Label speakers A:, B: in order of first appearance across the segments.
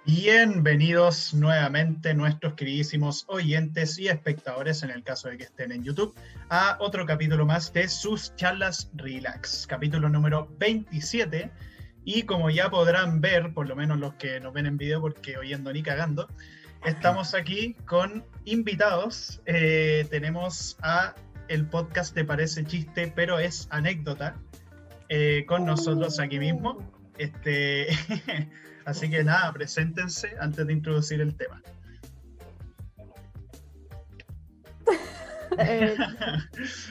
A: Bienvenidos nuevamente nuestros queridísimos oyentes y espectadores, en el caso de que estén en YouTube, a otro capítulo más de sus charlas relax, capítulo número 27. Y como ya podrán ver, por lo menos los que nos ven en video, porque oyendo ni cagando, estamos aquí con invitados. Tenemos a el podcast de Parece Chiste, pero es anécdota, con nosotros aquí mismo. Así que nada, preséntense antes de introducir el tema.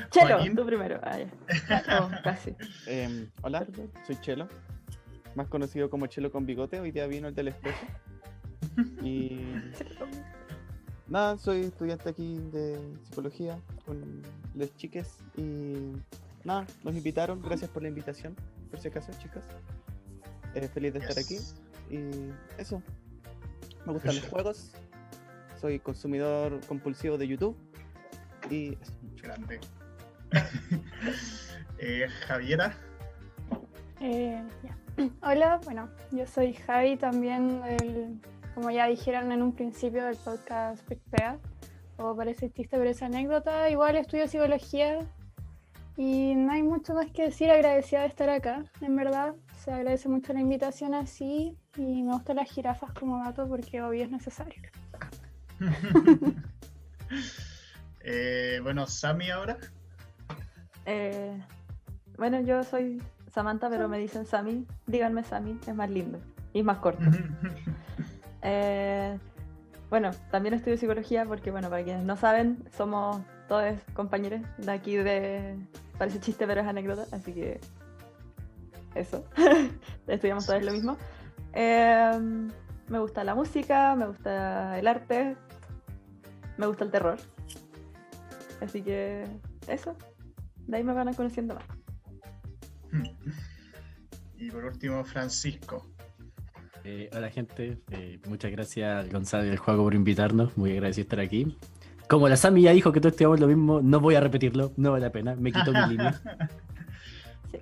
B: Chelo,
A: Joaquín.
B: tú primero. Casi.
C: Hola, soy Chelo, más conocido como Chelo con bigote. Hoy día vino el del espejo. Y nada, soy estudiante aquí de psicología con las chiques. Y nada, nos invitaron, gracias por la invitación, por si acaso, chicas. Feliz de estar aquí. Y eso, me gustan los juegos, soy consumidor compulsivo de YouTube y eso.
A: Grande. Javiera.
D: Hola, bueno, yo soy Javi también, como ya dijeron en un principio, del podcast PicPea, o Parece Chiste, pero es anécdota. Igual estudio psicología y no hay mucho más que decir, agradecida de estar acá, en verdad. Se agradece mucho la invitación así, y me gustan las jirafas como dato porque obvio es necesario.
A: Bueno, Sammy ahora.
B: Bueno, yo soy Samantha, pero me dicen Sammy. Díganme Sammy, es más lindo y más corto. Bueno, también estudio psicología porque, bueno, para quienes no saben, somos todos compañeros de aquí de Parece Chiste, pero es anécdota, así que eso. Estudiamos todos lo mismo. Me gusta la música, me gusta el arte, me gusta el terror. Así que eso. De ahí me van conociendo más.
A: Y por último, Francisco.
E: Hola gente, muchas gracias Gonzalo y el Juego por invitarnos, muy agradecido de estar aquí. Como la Sami ya dijo que todos estudiamos lo mismo, no voy a repetirlo, no vale la pena, me quito mi línea.
B: Sí.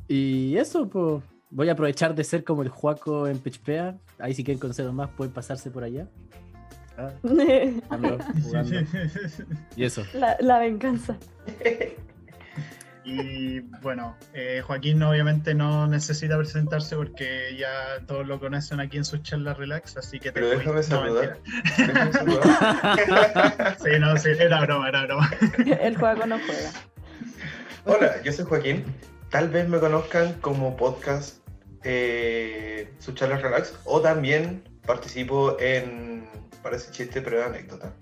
E: Y eso, pues voy a aprovechar de ser como el Juaco en Pechpea, ahí si quieren conocerlo más pueden pasarse por allá. Jugando. Y eso.
B: La venganza.
A: Y bueno, Joaquín obviamente no necesita presentarse porque ya todos lo conocen aquí en sus charlas relax, así que...
F: Pero déjame saludar.
A: Sí, era broma.
B: El juego no juega.
F: Hola, yo soy Joaquín. Tal vez me conozcan como podcast sus charlas relax, o también participo en Parece Chiste, pero es anécdota.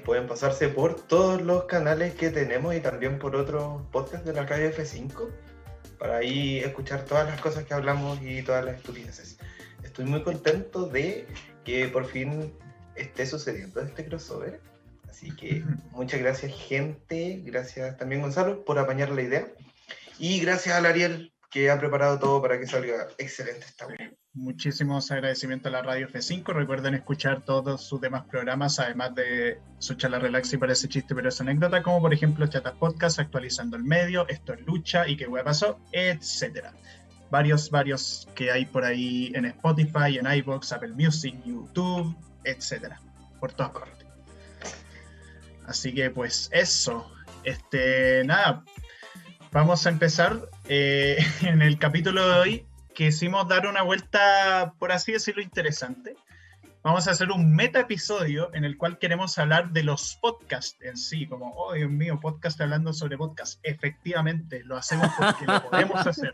F: Pueden pasarse por todos los canales que tenemos y también por otros podcasts de la radio F5 para ahí escuchar todas las cosas que hablamos y todas las estupideces. Estoy muy contento de que por fin esté sucediendo este crossover, así que muchas gracias, gente. Gracias también, Gonzalo, por apañar la idea, y gracias a Ariel, que ha preparado todo para que salga excelente esta web.
A: Muchísimos agradecimientos a la radio F5. Recuerden escuchar todos sus demás programas, además de su charla relax y Parece Chiste, pero es anécdota, como por ejemplo Chatas Podcast, Actualizando el Medio, Esto es Lucha y Qué Hueá Pasó, etcétera. Varios que hay por ahí en Spotify, en iVoox, Apple Music, YouTube, etcétera, por todas partes. Así que pues eso, nada, vamos a empezar en el capítulo de hoy. Quisimos dar una vuelta, por así decirlo, interesante. Vamos a hacer un meta episodio en el cual queremos hablar de los podcasts en sí, como, oh Dios mío, podcast hablando sobre podcast. Efectivamente, lo hacemos porque lo podemos hacer.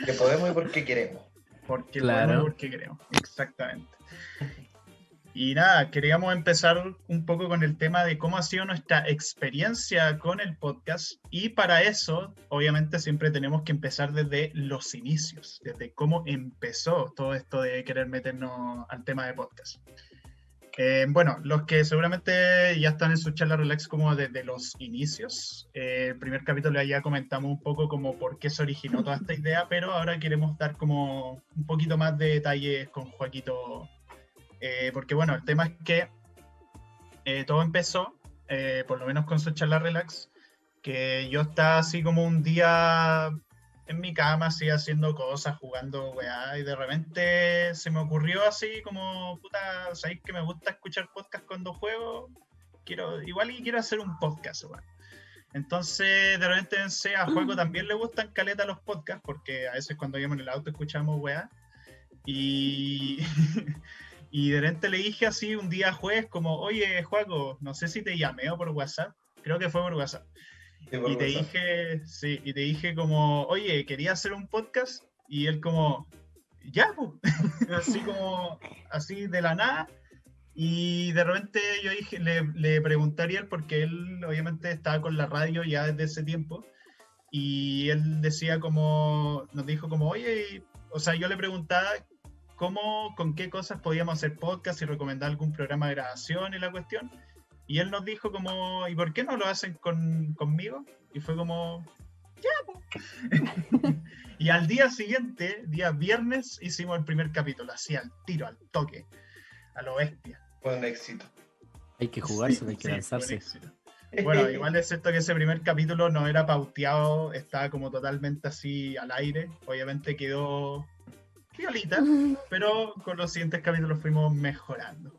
F: Que podemos y porque queremos.
A: Porque
E: claro.
A: Podemos y porque queremos, exactamente. Y nada, queríamos empezar un poco con el tema de cómo ha sido nuestra experiencia con el podcast, y para eso, obviamente, siempre tenemos que empezar desde los inicios, desde cómo empezó todo esto de querer meternos al tema de podcast. Bueno, los que seguramente ya están en su charla relax como desde los inicios, el primer capítulo ya comentamos un poco como por qué se originó toda esta idea, pero ahora queremos dar como un poquito más de detalles con Joaquito. Porque bueno, el tema es que todo empezó por lo menos con su charla relax, que yo estaba así como un día en mi cama, así haciendo cosas, jugando weá, y de repente se me ocurrió así como, puta, ¿sabéis que me gusta escuchar podcast cuando juego? Quiero hacer un podcast, weá. Entonces de repente pensé, a Juaco también le gustan caleta los podcasts, porque a veces cuando íbamos en el auto escuchamos weá, y... y de repente le dije así un día jueves como, oye, Juaco, no sé si te llamé o por WhatsApp, creo que fue por WhatsApp. Y te dije, sí, y te dije como, oye, quería hacer un podcast, y él como, ya, pues, así como, así de la nada, y de repente yo dije, le pregunté a Ariel, porque él obviamente estaba con la radio ya desde ese tiempo, y él decía como, nos dijo como, oye, o sea, yo le preguntaba con qué cosas podíamos hacer podcast y recomendar algún programa de grabación y la cuestión. Y él nos dijo como, ¿y por qué no lo hacen conmigo? Y fue como, ya, pues. Y al día siguiente, día viernes, hicimos el primer capítulo, así al tiro, al toque, a lo bestia.
F: Fue un éxito.
E: Hay que jugarse, hay que
A: fue un
E: lanzarse.
A: éxito. Bueno, igual es cierto que ese primer capítulo no era pauteado, estaba como totalmente así al aire. Obviamente quedó violita, pero con los siguientes capítulos fuimos mejorando.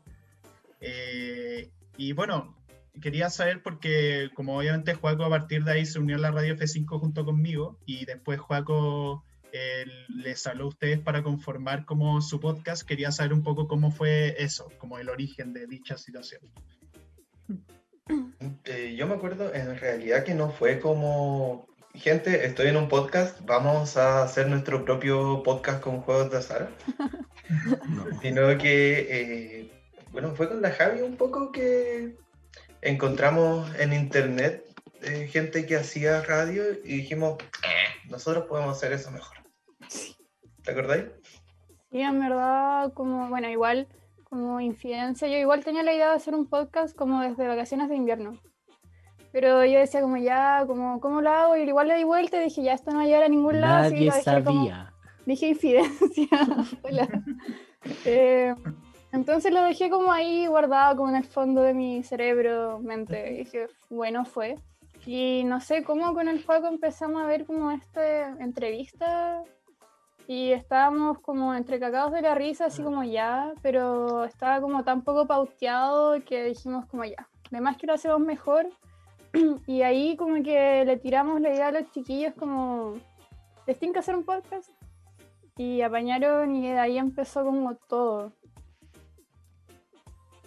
A: Y bueno, quería saber porque como obviamente Joaco a partir de ahí se unió a la Radio F5 junto conmigo, y después Joaco les habló a ustedes para conformar como su podcast. Quería saber un poco cómo fue eso, como el origen de dicha situación.
F: Yo me acuerdo en realidad que no fue como, gente, estoy en un podcast, vamos a hacer nuestro propio podcast con juegos de azar,
E: No.
F: sino que, bueno, fue con la Javi un poco que encontramos en internet gente que hacía radio y dijimos, nosotros podemos hacer eso mejor. ¿Te acordáis?
D: Sí, en verdad, como, bueno, igual, como infidencia, yo igual tenía la idea de hacer un podcast como desde vacaciones de invierno. Pero yo decía como ya, como, ¿cómo lo hago? Y igual le di vuelta y dije, ya, esto no va a llegar a ningún lado. Así que
E: Nadie
D: lo dejé como-
E: sabía.
D: dije infidencia. Hola. Entonces lo dejé como ahí guardado, como en el fondo de mi cerebro, mente. Y dije, bueno, fue. Y no sé cómo con el juego empezamos a ver como esta entrevista. Y estábamos como entre cagados de la risa, así como ya, pero estaba como tan poco pauteado que dijimos como ya, además que lo hacemos mejor. Y ahí como que le tiramos la idea a los chiquillos como, ¿les tienen que hacer un podcast? Y apañaron y de ahí empezó como todo.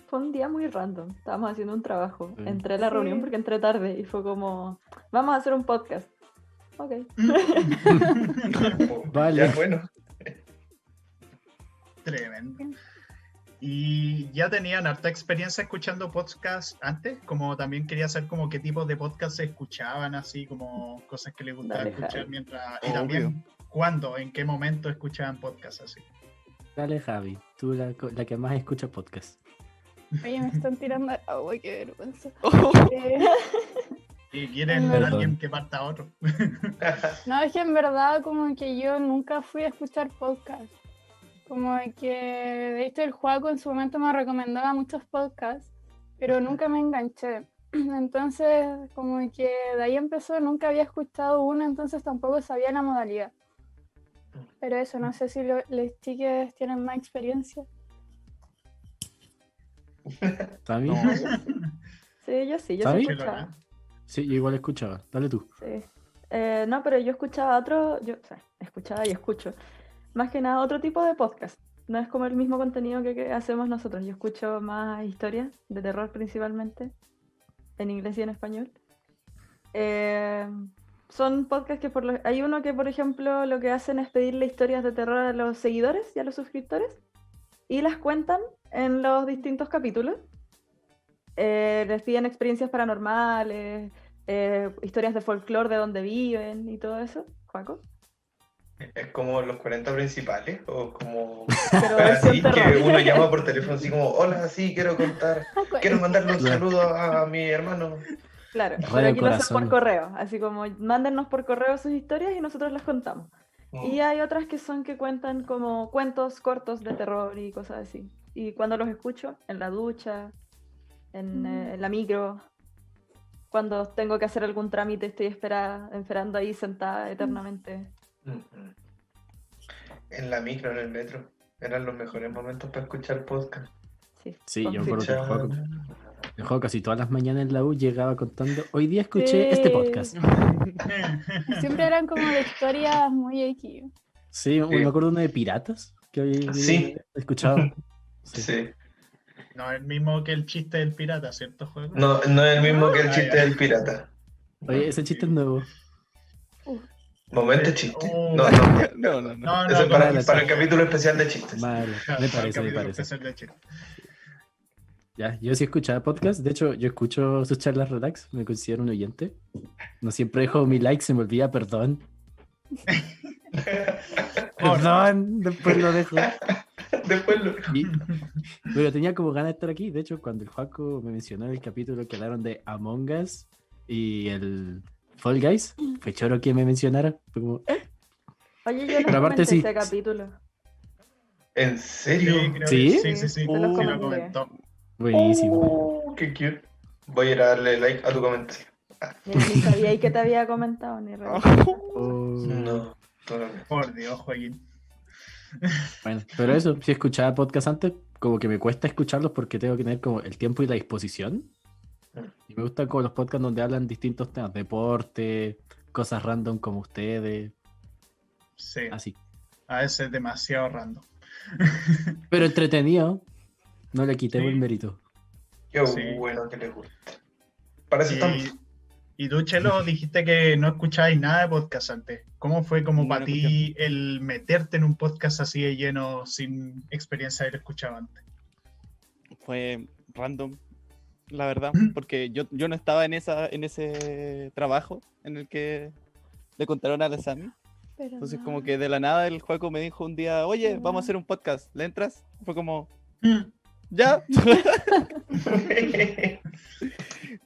B: Fue un día muy random. Estábamos haciendo un trabajo.
E: Sí.
B: Entré a la
D: Sí.
B: reunión porque entré tarde y fue como, vamos a hacer un podcast. Ok.
E: Vale.
F: Ya, bueno.
A: Tremendo. ¿Y ya tenían harta experiencia escuchando podcasts antes? Como también quería saber como qué tipos de podcasts se escuchaban, así como cosas que les gustaba
B: Dale,
A: escuchar
B: Javi.
A: mientras... Y
C: Obvio.
A: también, ¿cuándo? ¿En qué momento escuchaban podcasts así?
E: Dale, Javi, tú la que más escucha podcast.
D: Oye, me están tirando agua, qué vergüenza.
A: ¿Y quieren
D: Perdón.
A: alguien que parta a otro?
D: No, es que en verdad como que yo nunca fui a escuchar podcast. Como que, de hecho, el Juaco en su momento me recomendaba muchos podcasts, pero nunca me enganché. Entonces, como que de ahí empezó, nunca había escuchado uno, entonces tampoco sabía la modalidad. Pero eso, no sé si los chiques tienen más experiencia.
E: ¿Tami?
C: No,
B: Sí, yo sí
E: ¿Sabes?
B: escuchaba.
E: Sí, yo igual escuchaba. Dale tú.
B: Sí. No, pero yo escuchaba otro, o sea, escuchaba y escucho. Más que nada otro tipo de podcast. No es como el mismo contenido que hacemos nosotros. Yo escucho más historias de terror principalmente, en inglés y en español. Son podcasts que hay uno que, por ejemplo, lo que hacen es pedirle historias de terror a los seguidores y a los suscriptores y las cuentan en los distintos capítulos. Les piden experiencias paranormales, historias de folclore de donde viven y todo eso. ¿Juaco?
F: Es como los 40 principales, o como
B: Pero
F: así
B: versión
F: que
B: terror.
F: uno llama por teléfono así como, hola, sí, quiero contar, quiero mandarle un
E: Claro.
F: saludo a mi hermano.
B: Claro,
E: Radio
B: pero aquí lo hacen
E: Corazón.
B: por correo, así como mándennos por correo sus historias y nosotros las contamos. Y hay otras que son que cuentan como cuentos cortos de terror y cosas así. Y cuando los escucho, en la ducha, en la micro, cuando tengo que hacer algún trámite, estoy esperando ahí sentada eternamente.
F: En la micro, en el metro. Eran los mejores momentos para escuchar podcast.
E: Sí, yo me
B: confirmo.
E: acuerdo que el juego casi todas las mañanas en la U llegaba contando, hoy día escuché este podcast.
D: Siempre eran como de historias muy X.
E: Sí, me acuerdo uno de piratas que había
F: Sí.
E: escuchado.
F: Sí.
A: No es el mismo que el chiste del pirata, ¿cierto, juego?
F: No, no es el mismo que el
A: Ah,
F: chiste
A: ya.
F: del pirata.
E: Oye, ese chiste es nuevo.
F: Momento chiste.
A: Oh.
F: No.
A: No,
F: Eso es
A: no,
F: para el capítulo especial de chistes.
E: Vale,
A: Claro,
E: me
A: para el
E: parece.
A: capítulo especial de chiste.
E: Ya, yo sí escuchaba podcast. De hecho, yo escucho sus charlas relax. Me considero un oyente. No siempre dejo mi like, se me olvida, perdón. Perdón, después lo dejo.
F: Después lo...
E: Pero tenía como ganas de estar aquí. De hecho, cuando el Joaco me mencionó en el capítulo que hablaron de Among Us y el Fall Guys, fue choro que me mencionara. Fue como,
B: Oye, yo les
E: Pero aparte
B: comenté
E: sí.
B: ese capítulo.
F: ¿En serio?
A: creo
E: ¿Sí?
A: que sí.
B: Se
A: Sí
B: los
A: lo
B: comenté.
A: comentó.
E: buenísimo.
F: Qué cute. Voy a ir a darle like a tu comentario.
B: Ni sabía ahí que te había comentado, ni re.
E: Oh.
F: No.
A: Por Dios, Joaquín.
E: Bueno, pero eso, si escuchaba podcast antes, como que me cuesta escucharlos porque tengo que tener como el tiempo y la disposición. Y me gustan como los podcasts donde hablan distintos temas, deporte, cosas random como ustedes,
A: Sí,
E: así.
A: a veces es demasiado random.
E: Pero entretenido, no le quitemos
A: Sí.
E: el mérito.
F: Qué
A: Sí.
F: bueno que les guste. Para eso estamos.
A: Y tú, Chelo, dijiste que no escuchabais nada de podcast antes. ¿Cómo fue como
C: No,
A: para
C: no
A: ti el meterte en un podcast así de lleno sin experiencia de haber escuchado antes?
C: Fue random, la verdad, porque yo no estaba en ese trabajo en el que le contaron a la Sami.
D: Pero
C: Entonces
D: no.
C: como que de la nada el juego me dijo un día, oye, vamos a hacer un podcast, ¿le entras? Fue como, ya.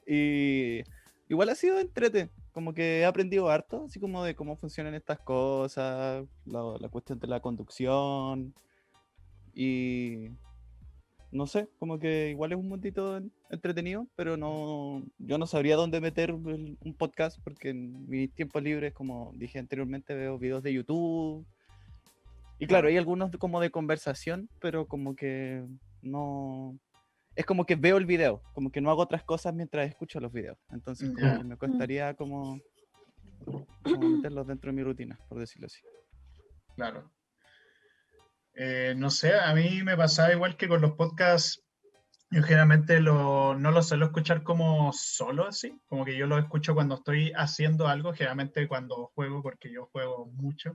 C: Y igual ha sido entrete, como que he aprendido harto, así como de cómo funcionan estas cosas, la cuestión de la conducción, y no sé, como que igual es un montito entretenido, pero yo no sabría dónde meter un podcast, porque en mis tiempos libres, como dije anteriormente, veo videos de YouTube, y claro, hay algunos como de conversación, pero como que no... Es como que veo el video, como que no hago otras cosas mientras escucho los videos. Entonces como
A: Ya.
C: que me costaría como meterlos dentro de mi rutina, por decirlo así.
A: Claro. No sé, a mí me pasaba igual que con los podcasts. Yo generalmente no los suelo escuchar como solo así, como que yo los escucho cuando estoy haciendo algo, generalmente cuando juego, porque yo juego mucho.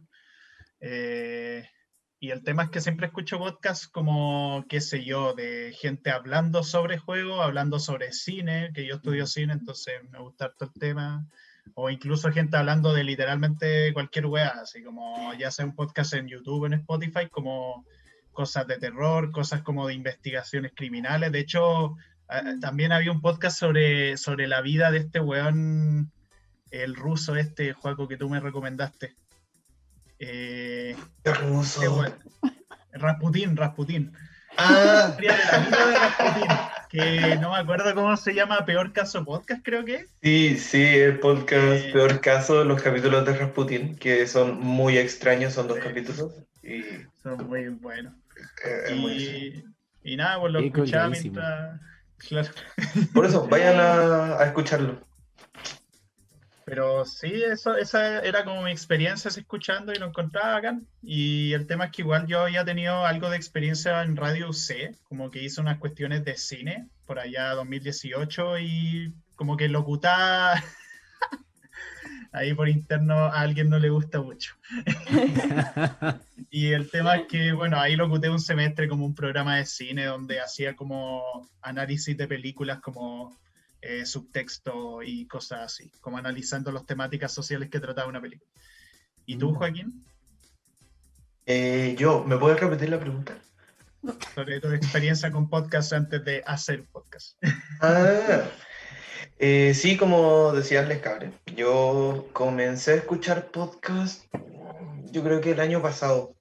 A: Y el tema es que siempre escucho podcasts como, qué sé yo, de gente hablando sobre juegos, hablando sobre cine, que yo estudio cine, entonces me gusta harto el tema. O incluso gente hablando de literalmente cualquier wea, así como ya sea un podcast en YouTube, en Spotify, como cosas de terror, cosas como de investigaciones criminales. De hecho, también había un podcast sobre la vida de este weón, el ruso este, Joaco, que tú me recomendaste.
F: Ruso.
A: Rasputín.
F: Ah,
A: Historia de la vida de Rasputín, que no me acuerdo cómo se llama, Peor Caso Podcast, creo que es.
F: sí, el podcast Peor Caso, los capítulos de Rasputin, que son muy extraños, son 2 capítulos. Y
A: Son muy buenos.
F: es buenísimo.
A: Y nada, pues lo
E: Sí,
A: escuchaba
E: colgadísimo.
A: mientras... Claro.
F: Por eso, vayan a escucharlo.
A: Pero sí, esa era como mi experiencia escuchando y lo encontraba bacán. Y el tema es que igual yo había tenido algo de experiencia en Radio UC, como que hice unas cuestiones de cine por allá 2018 y como que locutaba ahí por interno a alguien no le gusta mucho. Y el tema es que, bueno, ahí locuté un semestre como un programa de cine donde hacía como análisis de películas como subtexto y cosas así, como analizando las temáticas sociales que trataba una película. ¿Y tú, Joaquín?
F: ¿Me puedes repetir la pregunta?
A: Sobre tu experiencia con podcast antes de hacer podcast.
F: Sí, como decían les cabres, yo comencé a escuchar podcast, yo creo que el año pasado,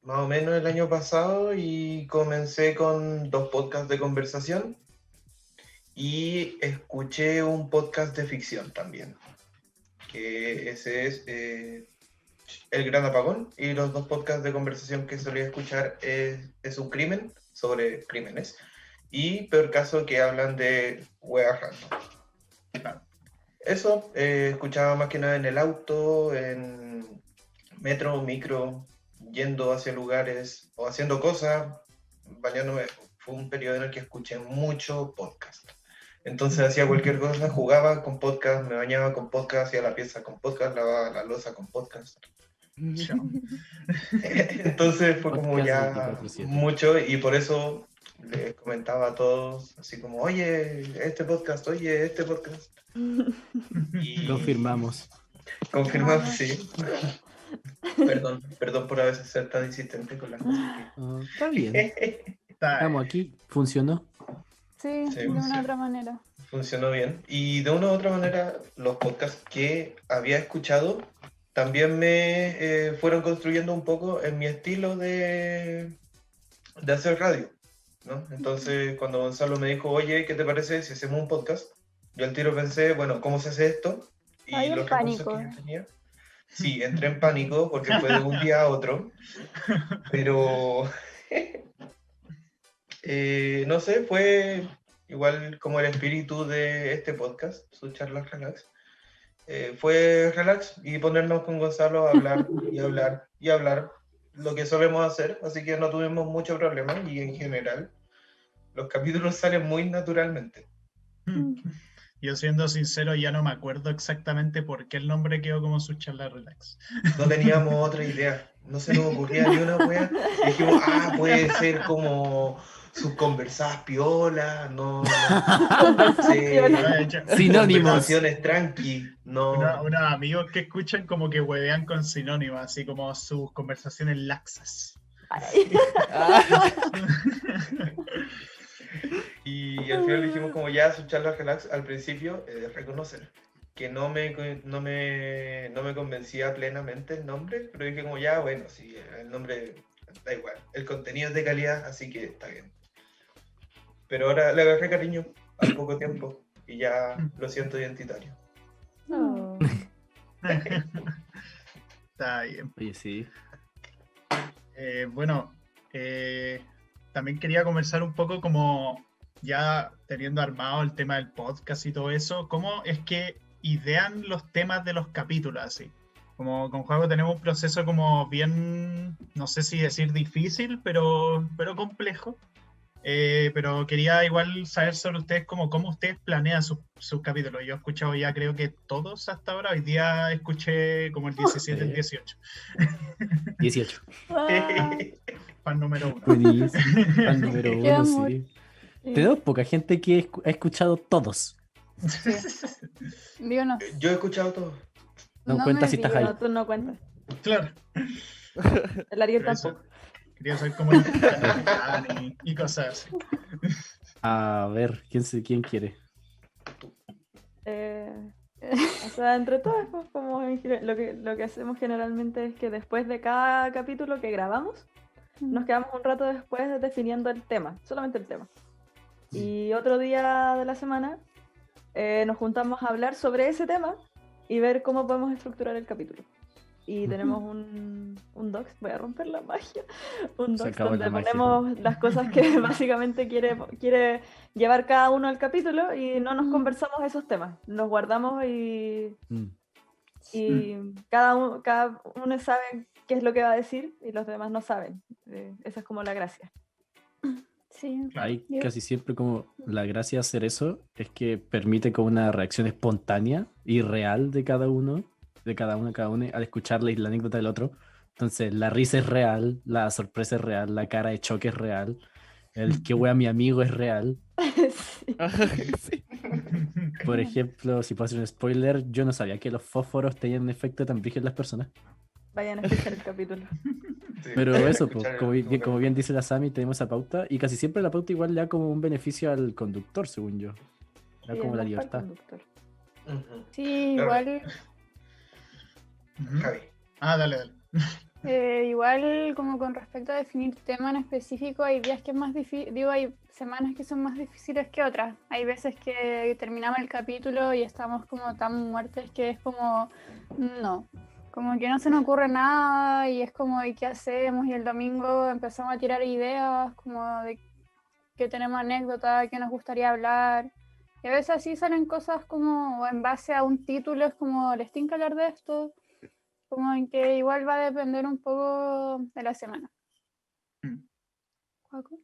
F: más o menos el año pasado, y comencé con 2 podcasts de conversación y escuché un podcast de ficción también, que ese es El Gran Apagón, y los dos podcasts de conversación que solía escuchar es Un Crimen, sobre crímenes, y Peor Caso, que hablan de weas random. Eso, escuchaba más que nada en el auto, en metro, micro, yendo hacia lugares o haciendo cosas, bañándome. Fue un periodo en el que escuché mucho podcast. Entonces hacía cualquier cosa, jugaba con podcast, me bañaba con podcast, hacía la pieza con podcast, lavaba la loza con podcast. Entonces fue como
E: Podcast
F: ya
E: 24/7.
F: mucho, y por eso les comentaba a todos, así como, oye, este podcast. Y
E: Confirmamos.
F: confirmamos, sí. Perdón por a veces ser tan insistente con las cosas
E: Está bien.
F: que...
E: Estamos aquí. Funcionó.
D: Sí,
F: Sí,
D: de una
F: sí.
D: u otra manera.
F: Funcionó bien. Y de una u otra manera, los podcasts que había escuchado también me fueron construyendo un poco en mi estilo de hacer radio, ¿no? Entonces, cuando Gonzalo me dijo, oye, ¿qué te parece si hacemos un podcast? Yo al tiro pensé, bueno, ¿cómo se hace esto? Y
D: Ay, en
F: los recursos
D: pánico.
F: que yo tenía. Sí, entré en pánico porque fue de un día a otro, pero no sé, fue igual como el espíritu de este podcast, sus charlas relax. Fue relax y ponernos con Gonzalo a hablar y hablar y hablar, lo que solemos hacer, así que no tuvimos mucho problema, y en general los capítulos salen muy naturalmente.
A: Yo siendo sincero ya no me acuerdo exactamente por qué el nombre quedó como su charla relax.
F: No teníamos otra idea, no se nos ocurría ni una wea. Dijimos, puede ser como sus conversadas piolas, no sé,
E: Sinónimos.
F: conversaciones tranqui, no.
A: Unos amigos que escuchan como que huevean con sinónimos, así como sus conversaciones laxas.
F: Y al final dijimos como ya su charla relax. Al principio, reconocer que no me convencía plenamente el nombre, pero dije como ya, bueno, sí, el nombre da igual, el contenido es de calidad, así que está bien. Pero ahora le agarré cariño al poco tiempo y ya lo siento identitario.
D: Oh.
A: Está bien.
E: Oye, sí.
A: Bueno, también quería conversar un poco como ya teniendo armado el tema del podcast y todo eso, ¿cómo es que idean los temas de los capítulos así? Como con Juaco tenemos un proceso como bien, no sé si decir difícil, pero complejo. Pero quería igual saber sobre ustedes cómo ustedes planean sus capítulos. Yo he escuchado ya creo que todos hasta ahora. Hoy día escuché como el 17, el 18.
E: 18.
A: Fan número 1.
E: Buenísimo. Fan número
D: Qué
E: 1,
D: amor.
E: sí. Tenemos poca gente que ha escuchado todos.
D: Sí. Digo no.
F: Yo he escuchado todo.
E: No
D: No
E: cuenta
D: me
E: si estás
D: digas.
E: ahí.
B: No, tú no cuentas.
A: Claro.
B: El Ariel
A: Pero eso,
B: tampoco.
A: quería saber cómo el y cosas así.
E: A ver, ¿quién quiere?
B: O sea, entre todos, pues, como lo que hacemos generalmente es que después de cada capítulo que grabamos, nos quedamos un rato después definiendo el tema, solamente el tema. Y otro día de la semana nos juntamos a hablar sobre ese tema y ver cómo podemos estructurar el capítulo. Y tenemos un docs, voy a romper la magia, un
E: Se
B: docs
E: acabó
B: donde
E: la magia.
B: ponemos las cosas que básicamente quiere llevar cada uno al capítulo y no nos conversamos esos temas, nos guardamos y cada uno sabe qué es lo que va a decir y los demás no saben. Esa es como la gracia.
D: Sí.
E: Hay
D: Yo-
E: casi siempre como la gracia de hacer eso es que permite como una reacción espontánea y real de cada uno al escuchar la anécdota del otro. Entonces la risa es real, la sorpresa es real, la cara de choque es real, el que wea mi amigo es real.
B: Sí.
C: Sí.
E: Por ejemplo, si puedo hacer un spoiler, yo no sabía que los fósforos tenían un efecto tan brígido en las personas.
B: Vayan a escuchar el capítulo.
F: Sí,
E: Pero eso, pues,
F: escuchar
E: como bien dice la Sami, tenemos esa pauta y casi siempre la pauta igual le da como un beneficio al conductor, según yo. Da
B: Sí,
E: como
B: es
E: la
B: más para el
E: libertad.
B: conductor.
F: Ujú.
D: Sí,
F: Claro.
D: igual
F: Javi.
A: Dale.
D: Igual como con respecto a definir tema en específico, hay días que es más difícil, digo, hay semanas que son más difíciles que otras. Hay veces que terminamos el capítulo y estamos como tan muertes que es como, no, como que no se nos ocurre nada y es como, ¿y qué hacemos? Y el domingo empezamos a tirar ideas, como de que tenemos anécdotas, que nos gustaría hablar. Y a veces así salen cosas como en base a un título, es como, ¿les tinca hablar de esto? Como en que igual va a depender un poco de la semana. ¿Juaco?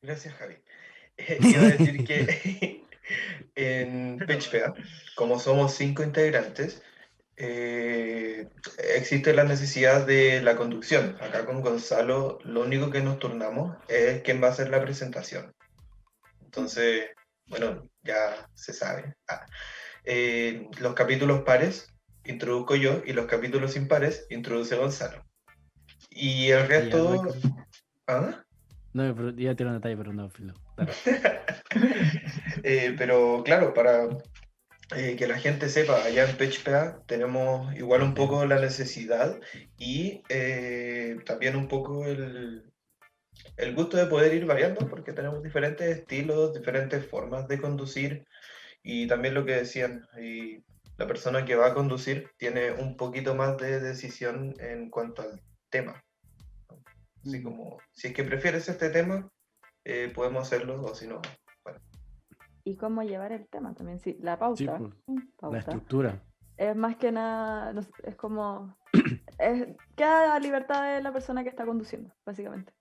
F: Gracias, Javi. Iba a decir que en PitchPea, como somos 5 integrantes, existe la necesidad de la conducción. Acá con Gonzalo, lo único que nos turnamos es quién va a hacer la presentación. Entonces, bueno, ya se sabe. Los capítulos pares introduzco yo y los capítulos impares introduce Gonzalo. Y el resto... ¿Ah?
E: No, pero iba a tirar una talla, pero no, filo.
F: Pero claro, para que la gente sepa, allá en PitchPea tenemos igual un poco la necesidad y también un poco el gusto de poder ir variando, porque tenemos diferentes estilos, diferentes formas de conducir, y también lo que decían, y la persona que va a conducir tiene un poquito más de decisión en cuanto al tema. Así como, si es que prefieres este tema, podemos hacerlo, o si no, bueno.
B: Y cómo llevar el tema también, sí, la pauta.
E: Sí, pues, la estructura.
B: Es más que nada, es como, queda a libertad de la persona que está conduciendo, básicamente.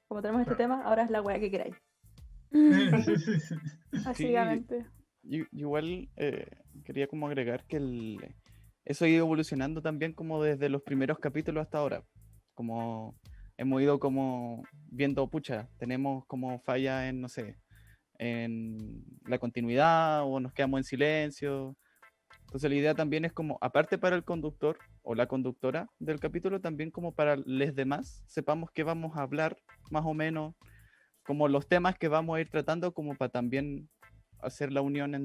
B: Como tenemos este tema, ahora es la weá que queráis.
D: Básicamente.
C: Sí, igual quería como agregar que eso ha ido evolucionando también como desde los primeros capítulos hasta ahora. Como hemos ido como viendo, pucha, tenemos como falla en, no sé, en la continuidad o nos quedamos en silencio. Entonces la idea también es como, aparte para el conductor o la conductora del capítulo, también como para los demás, sepamos qué vamos a hablar más o menos, como los temas que vamos a ir tratando, como para también hacer la unión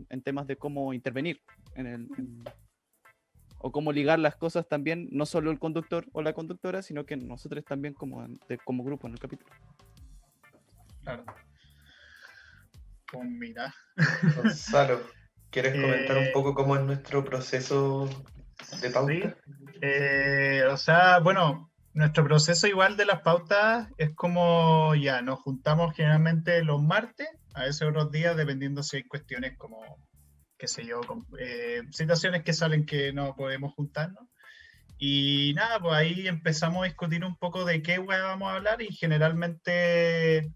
C: en temas de cómo intervenir o cómo ligar las cosas también, no solo el conductor o la conductora, sino que nosotros también como grupo en el capítulo.
A: Claro. Pues mira.
F: Gonzalo, ¿quieres comentar un poco cómo es nuestro proceso de pauta?
A: Sí. O sea, bueno, nuestro proceso igual de las pautas es como ya, nos juntamos generalmente los martes, a veces otros días, dependiendo si hay cuestiones como, qué sé yo, situaciones que salen que no podemos juntarnos. Y nada, pues ahí empezamos a discutir un poco de qué weá vamos a hablar y generalmente,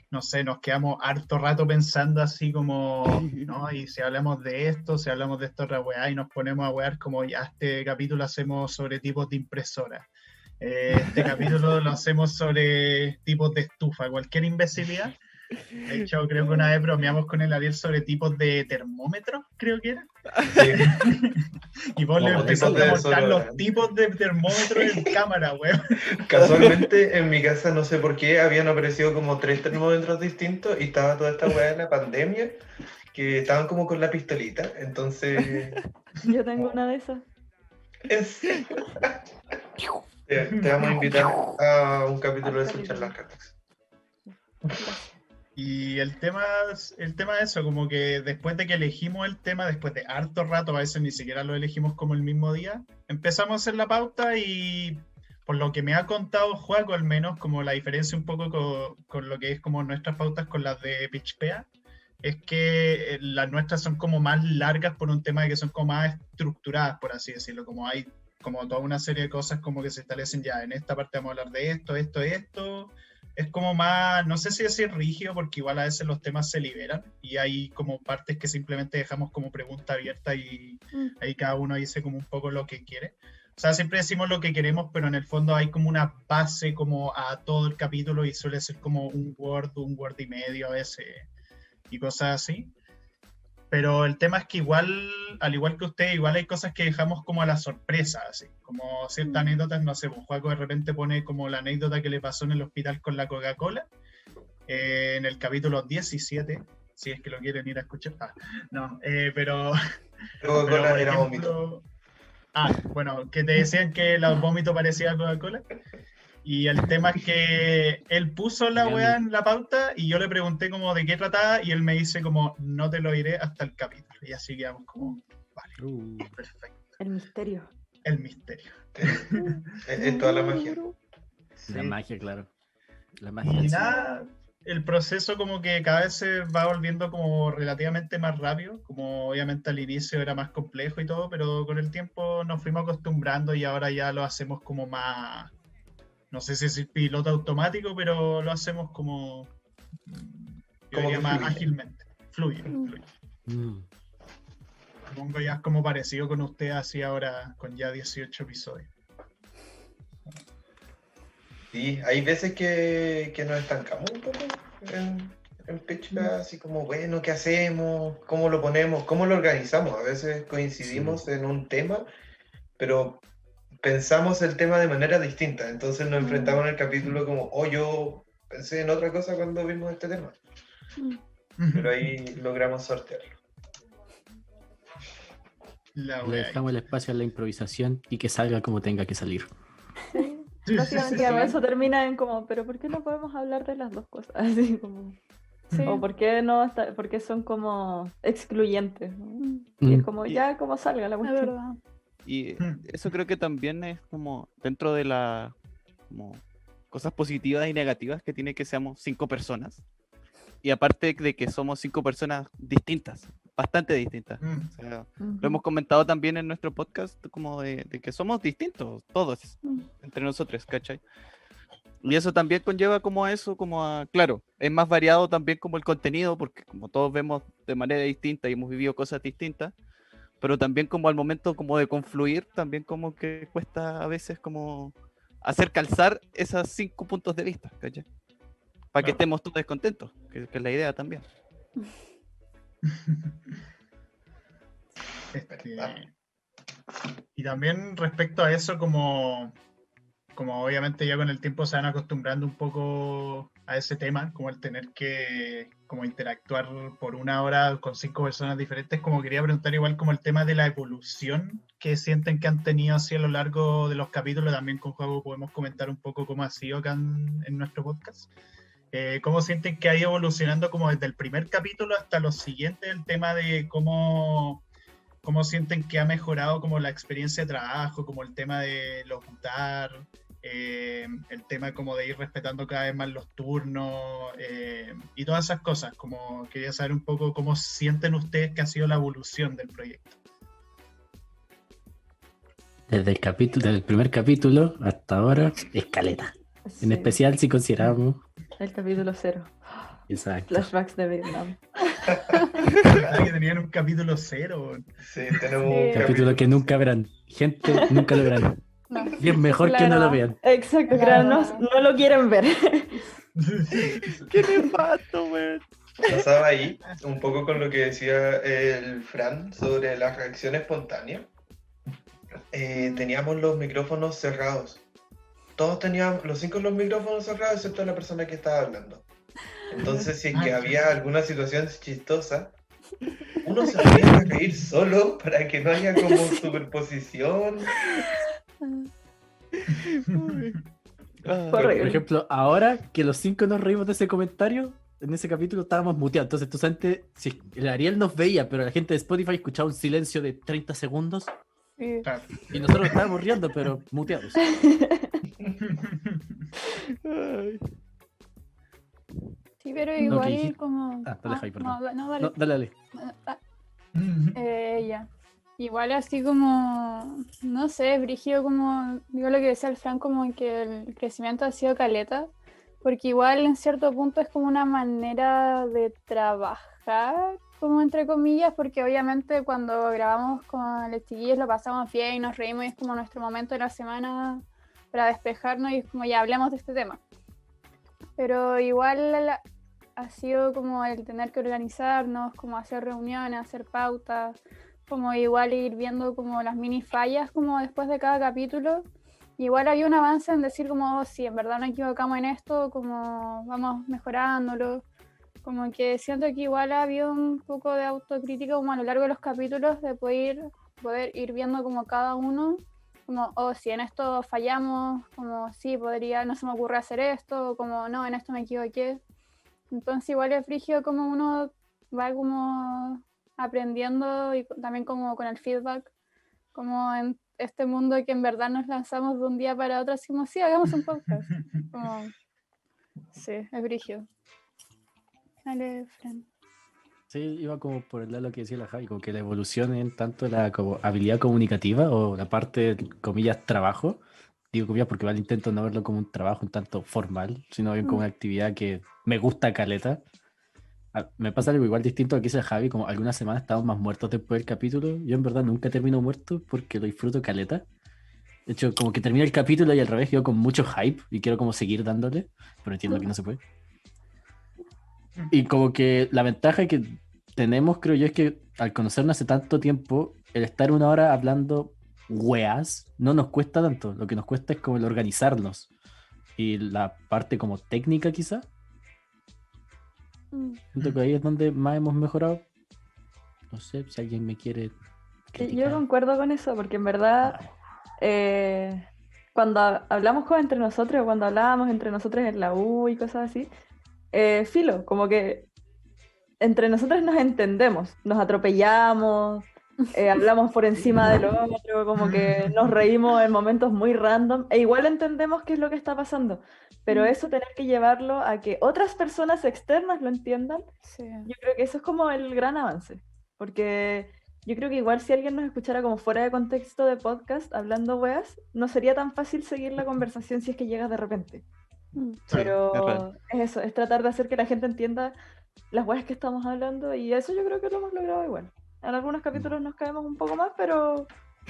A: no sé, nos quedamos harto rato pensando así como, ¿no? Y si hablamos de esto, si hablamos de esta otra weá y nos ponemos a wear como ya este capítulo hacemos sobre tipos de impresora. Este capítulo lo hacemos sobre tipos de estufa, cualquier imbecilidad. De hecho, creo que una vez bromeamos con el Ariel sobre tipos de termómetros, creo que era.
F: Sí.
A: Y vos le
F: Como
A: empezaste a
F: tipos de
A: mostrar los
F: desodorante.
A: tipos de termómetros en cámara, weón.
F: Casualmente en mi casa, no sé por qué, habían aparecido como 3 termómetros distintos y estaba toda esta weá de la pandemia que estaban como con la pistolita. Entonces,
B: Yo tengo una de esas.
F: ¿en serio? Te vamos a invitar a un capítulo de Escuchar las Cartas.
A: Y el tema es eso, como que después de que elegimos el tema, después de harto rato, a veces ni siquiera lo elegimos como el mismo día, empezamos a hacer la pauta y por lo que me ha contado Juaco, al menos, como la diferencia un poco con lo que es como nuestras pautas con las de PitchPea, es que las nuestras son como más largas por un tema de que son como más estructuradas, por así decirlo, como hay como toda una serie de cosas como que se establecen ya, en esta parte vamos a hablar de esto, esto, esto. Es como más, no sé si decir rígido, porque igual a veces los temas se liberan y hay como partes que simplemente dejamos como pregunta abierta y ahí cada uno dice como un poco lo que quiere. O sea, siempre decimos lo que queremos, pero en el fondo hay como una base como a todo el capítulo y suele ser como un word y medio a veces y cosas así. Pero el tema es que igual, al igual que usted, igual hay cosas que dejamos como a la sorpresa, así, como ciertas anécdotas, no sé, pues Juaco de repente pone como la anécdota que le pasó en el hospital con la Coca-Cola, en el capítulo 17, si es que lo quieren ir a escuchar. No, pero...
F: Coca-Cola
A: por
F: era
A: ejemplo,
F: vómito.
A: Bueno, que te decían que el vómito parecía Coca-Cola. Y el tema es que él puso la weá en la pauta y yo le pregunté como de qué trataba y él me dice como no te lo diré hasta el capítulo. Y así quedamos como, vale, perfecto.
B: El misterio.
A: El misterio.
F: Es toda la magia.
E: La
A: Sí.
E: magia, claro. La magia.
A: Y
E: del
A: nada, el proceso como que cada vez se va volviendo como relativamente más rápido, como obviamente al inicio era más complejo y todo, pero con el tiempo nos fuimos acostumbrando y ahora ya lo hacemos como más, no sé si es piloto automático, pero lo hacemos como, yo
F: Como
A: diría
F: que
A: más
F: fluye.
A: ágilmente, fluye.
E: cine.
A: Supongo ya es como parecido con usted así ahora con ya 18 episodios.
F: Sí, hay veces que nos estancamos un poco en Pitchback, así como, bueno, ¿qué hacemos? ¿Cómo lo ponemos? ¿Cómo lo organizamos? A veces coincidimos en un tema, pero pensamos el tema de manera distinta. Entonces nos enfrentamos en el capítulo como, oh, yo pensé en otra cosa cuando vimos este tema. Pero ahí logramos sortearlo.
A: La
E: Le
A: wea
E: dejamos el espacio a la improvisación y que salga como tenga que salir.
B: Sí.
A: Sí,
B: Básicamente
A: sí, sí.
B: eso termina en como, pero ¿por qué no podemos hablar de las dos cosas? Así como,
D: Sí.
B: o ¿por qué no por qué son como excluyentes? ¿no? Y es como
C: Y-
B: ya como salga la
D: Es
B: cuestión.
D: verdad.
C: Y
A: Hmm.
C: eso creo que también es como dentro de la como cosas positivas y negativas que tiene que seamos 5 personas. Y aparte de que somos 5 personas distintas, bastante distintas.
A: Mm.
C: O sea,
B: Ujú.
C: lo hemos comentado también en nuestro podcast como de que somos distintos, todos, entre nosotros, ¿cachai? Y eso también conlleva como a eso, como a, claro, es más variado también como el contenido, porque como todos vemos de manera distinta y hemos vivido cosas distintas, pero también como al momento como de confluir, también como que cuesta a veces como hacer calzar esos 5 puntos de vista, ¿cachai? Para que
A: Claro.
C: estemos todos contentos, que es la idea también.
A: Y también respecto a eso, como obviamente ya con el tiempo se van acostumbrando un poco a ese tema, como el tener que como interactuar por una hora con 5 personas diferentes, como quería preguntar igual como el tema de la evolución que sienten que han tenido así a lo largo de los capítulos, también con Juego podemos comentar un poco cómo ha sido acá en nuestro podcast. ¿Cómo sienten que ha ido evolucionando como desde el primer capítulo hasta los siguientes, el tema de cómo sienten que ha mejorado como la experiencia de trabajo, como el tema de locutar, el tema como de ir respetando cada vez más los turnos y todas esas cosas? Como quería saber un poco cómo sienten ustedes que ha sido la evolución del proyecto.
E: Desde el primer capítulo hasta ahora, escaleta. En
B: Sí,
E: especial si consideramos.
B: el capítulo 0.
E: Exacto.
B: Flashbacks de Vietnam.
A: ¿Verdad que tenían un capítulo 0?
F: Sí, tenemos
D: Sí.
F: un
E: Capítulo que nunca verán. Gente, nunca lo verán.
D: No.
E: Y es mejor que no lo
D: Claro.
E: vean.
B: Exacto,
D: La
B: claro, no,
D: verdad.
B: no lo quieren ver.
C: ¡Qué nefasto, weón!
F: Pasaba ahí un poco con lo que decía el Fran sobre la reacción espontánea. Teníamos los micrófonos cerrados. Todos teníamos, los 5 los micrófonos cerrados, excepto la persona que estaba hablando. Entonces, si es que había alguna situación chistosa, uno se tenía que reír solo para que no haya como superposición.
C: Ah,
B: Fue horrible.
E: Por ejemplo, ahora que los 5 nos reímos de ese comentario, en ese capítulo estábamos muteados. Entonces, tú antes, si el Ariel nos veía, pero la gente de Spotify escuchaba un silencio de 30 segundos
D: Sí.
A: Claro.
E: y nosotros estábamos riendo, pero muteados.
C: ay.
D: Sí, pero
E: que
D: igual
E: dijiste-
D: como...
E: dale, Jai, perdón.
D: no, dale.
E: No, dale, dale.
D: Ah, ya. Igual así como, no sé, es brígido como, digo lo que decía el Fran, como que el crecimiento ha sido caleta, porque igual en cierto punto es como una manera de trabajar, como entre comillas, porque obviamente cuando grabamos con los chiquillos lo pasamos bien y nos reímos y es como nuestro momento de la semana para despejarnos y es como ya hablemos de este tema. Pero igual ha sido como el tener que organizarnos, como hacer reuniones, hacer pautas, como igual ir viendo como las mini fallas como después de cada capítulo. Igual había un avance en decir como, si en verdad nos equivocamos en esto, como vamos mejorándolo. Como que siento que igual ha habido un poco de autocrítica como a lo largo de los capítulos de poder ir poder ir viendo como cada uno, como, oh, si en esto fallamos, como, sí, podría, no se me ocurre hacer esto, o como, no, en esto me equivoqué. Entonces igual es frígido como uno va como aprendiendo y también como con el feedback, como en este mundo que en verdad nos lanzamos de un día para otro, así como, sí, hagamos un podcast. Como, sí, es brígido. Dale, Fran.
E: Sí, iba como por el lado de lo que decía la Javi, como que la evolución en tanto la como habilidad comunicativa o la parte, comillas, trabajo. Digo comillas porque igual intento no verlo como un trabajo un tanto formal, sino bien como una actividad que me gusta caleta. Me pasa algo igual distinto a lo que dice Javi, como algunas semanas estamos más muertos después del capítulo. Yo en verdad nunca termino muerto porque lo disfruto caleta. De hecho, como que termina el capítulo y al revés, yo con mucho hype y quiero como seguir dándole, pero entiendo que no se puede. Y como que la ventaja que tenemos, creo yo, es que al conocernos hace tanto tiempo, el estar una hora hablando weas no nos cuesta tanto. Lo que nos cuesta es como el organizarnos. Y la parte como técnica quizá. Siento que ahí es donde más hemos mejorado. No sé si alguien me quiere criticar.
B: Yo concuerdo con eso, porque en verdad cuando hablamos entre nosotros, o cuando hablábamos entre nosotros en la U y cosas así, filo, como que entre nosotros nos entendemos, nos atropellamos, hablamos por encima del otro, como que nos reímos en momentos muy random, e igual entendemos qué es lo que está pasando, pero eso tener que llevarlo a que otras personas externas lo entiendan,
D: Sí.
B: yo creo que eso es como el gran avance, porque yo creo que igual si alguien nos escuchara como fuera de contexto de podcast, hablando weas, no sería tan fácil seguir la conversación si es que llegas de repente. Pero es eso, es tratar de hacer que la gente entienda las weas que estamos hablando y eso yo creo que lo hemos logrado igual. En algunos capítulos nos caemos un poco más, pero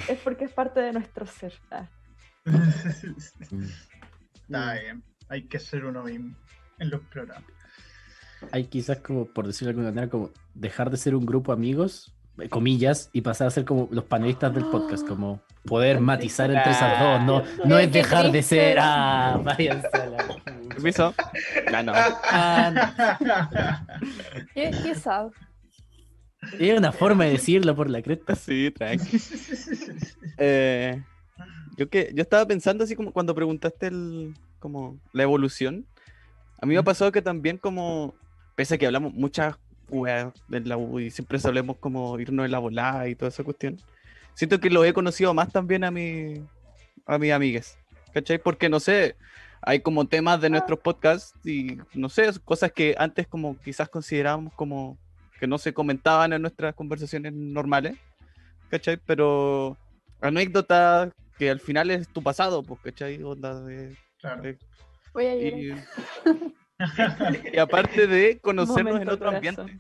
B: es porque es parte de nuestro ser.
A: Está bien, hay que ser uno mismo en los programas.
E: Hay quizás como, por decirlo de alguna manera, como dejar de ser un grupo de amigos, comillas, y pasar a ser como los panelistas del podcast, como poder matizar entre esas dos, no es dejar de ser, váyanse a la...
C: ¿Permiso? No.
D: ¿Qué sabe?
E: Es una forma de decirlo por la cresta.
C: Sí, tranqui. Yo estaba pensando así como cuando preguntaste como la evolución. A mí me ha pasado que también como, pese a que hablamos muchas weas de la U y siempre solemos como irnos en la volada y toda esa cuestión, siento que lo he conocido más también a mis amigues, ¿cachai? Porque no sé, hay como temas de nuestros podcasts y no sé, cosas que antes como quizás considerábamos como que no se comentaban en nuestras conversaciones normales, ¿cachai? Pero anécdotas que al final es tu pasado, pues, ¿cachai? Onda
A: Claro.
D: Voy a llorar.
C: Y aparte de conocernos en
B: Momento
C: otro
B: corazón.
C: ambiente,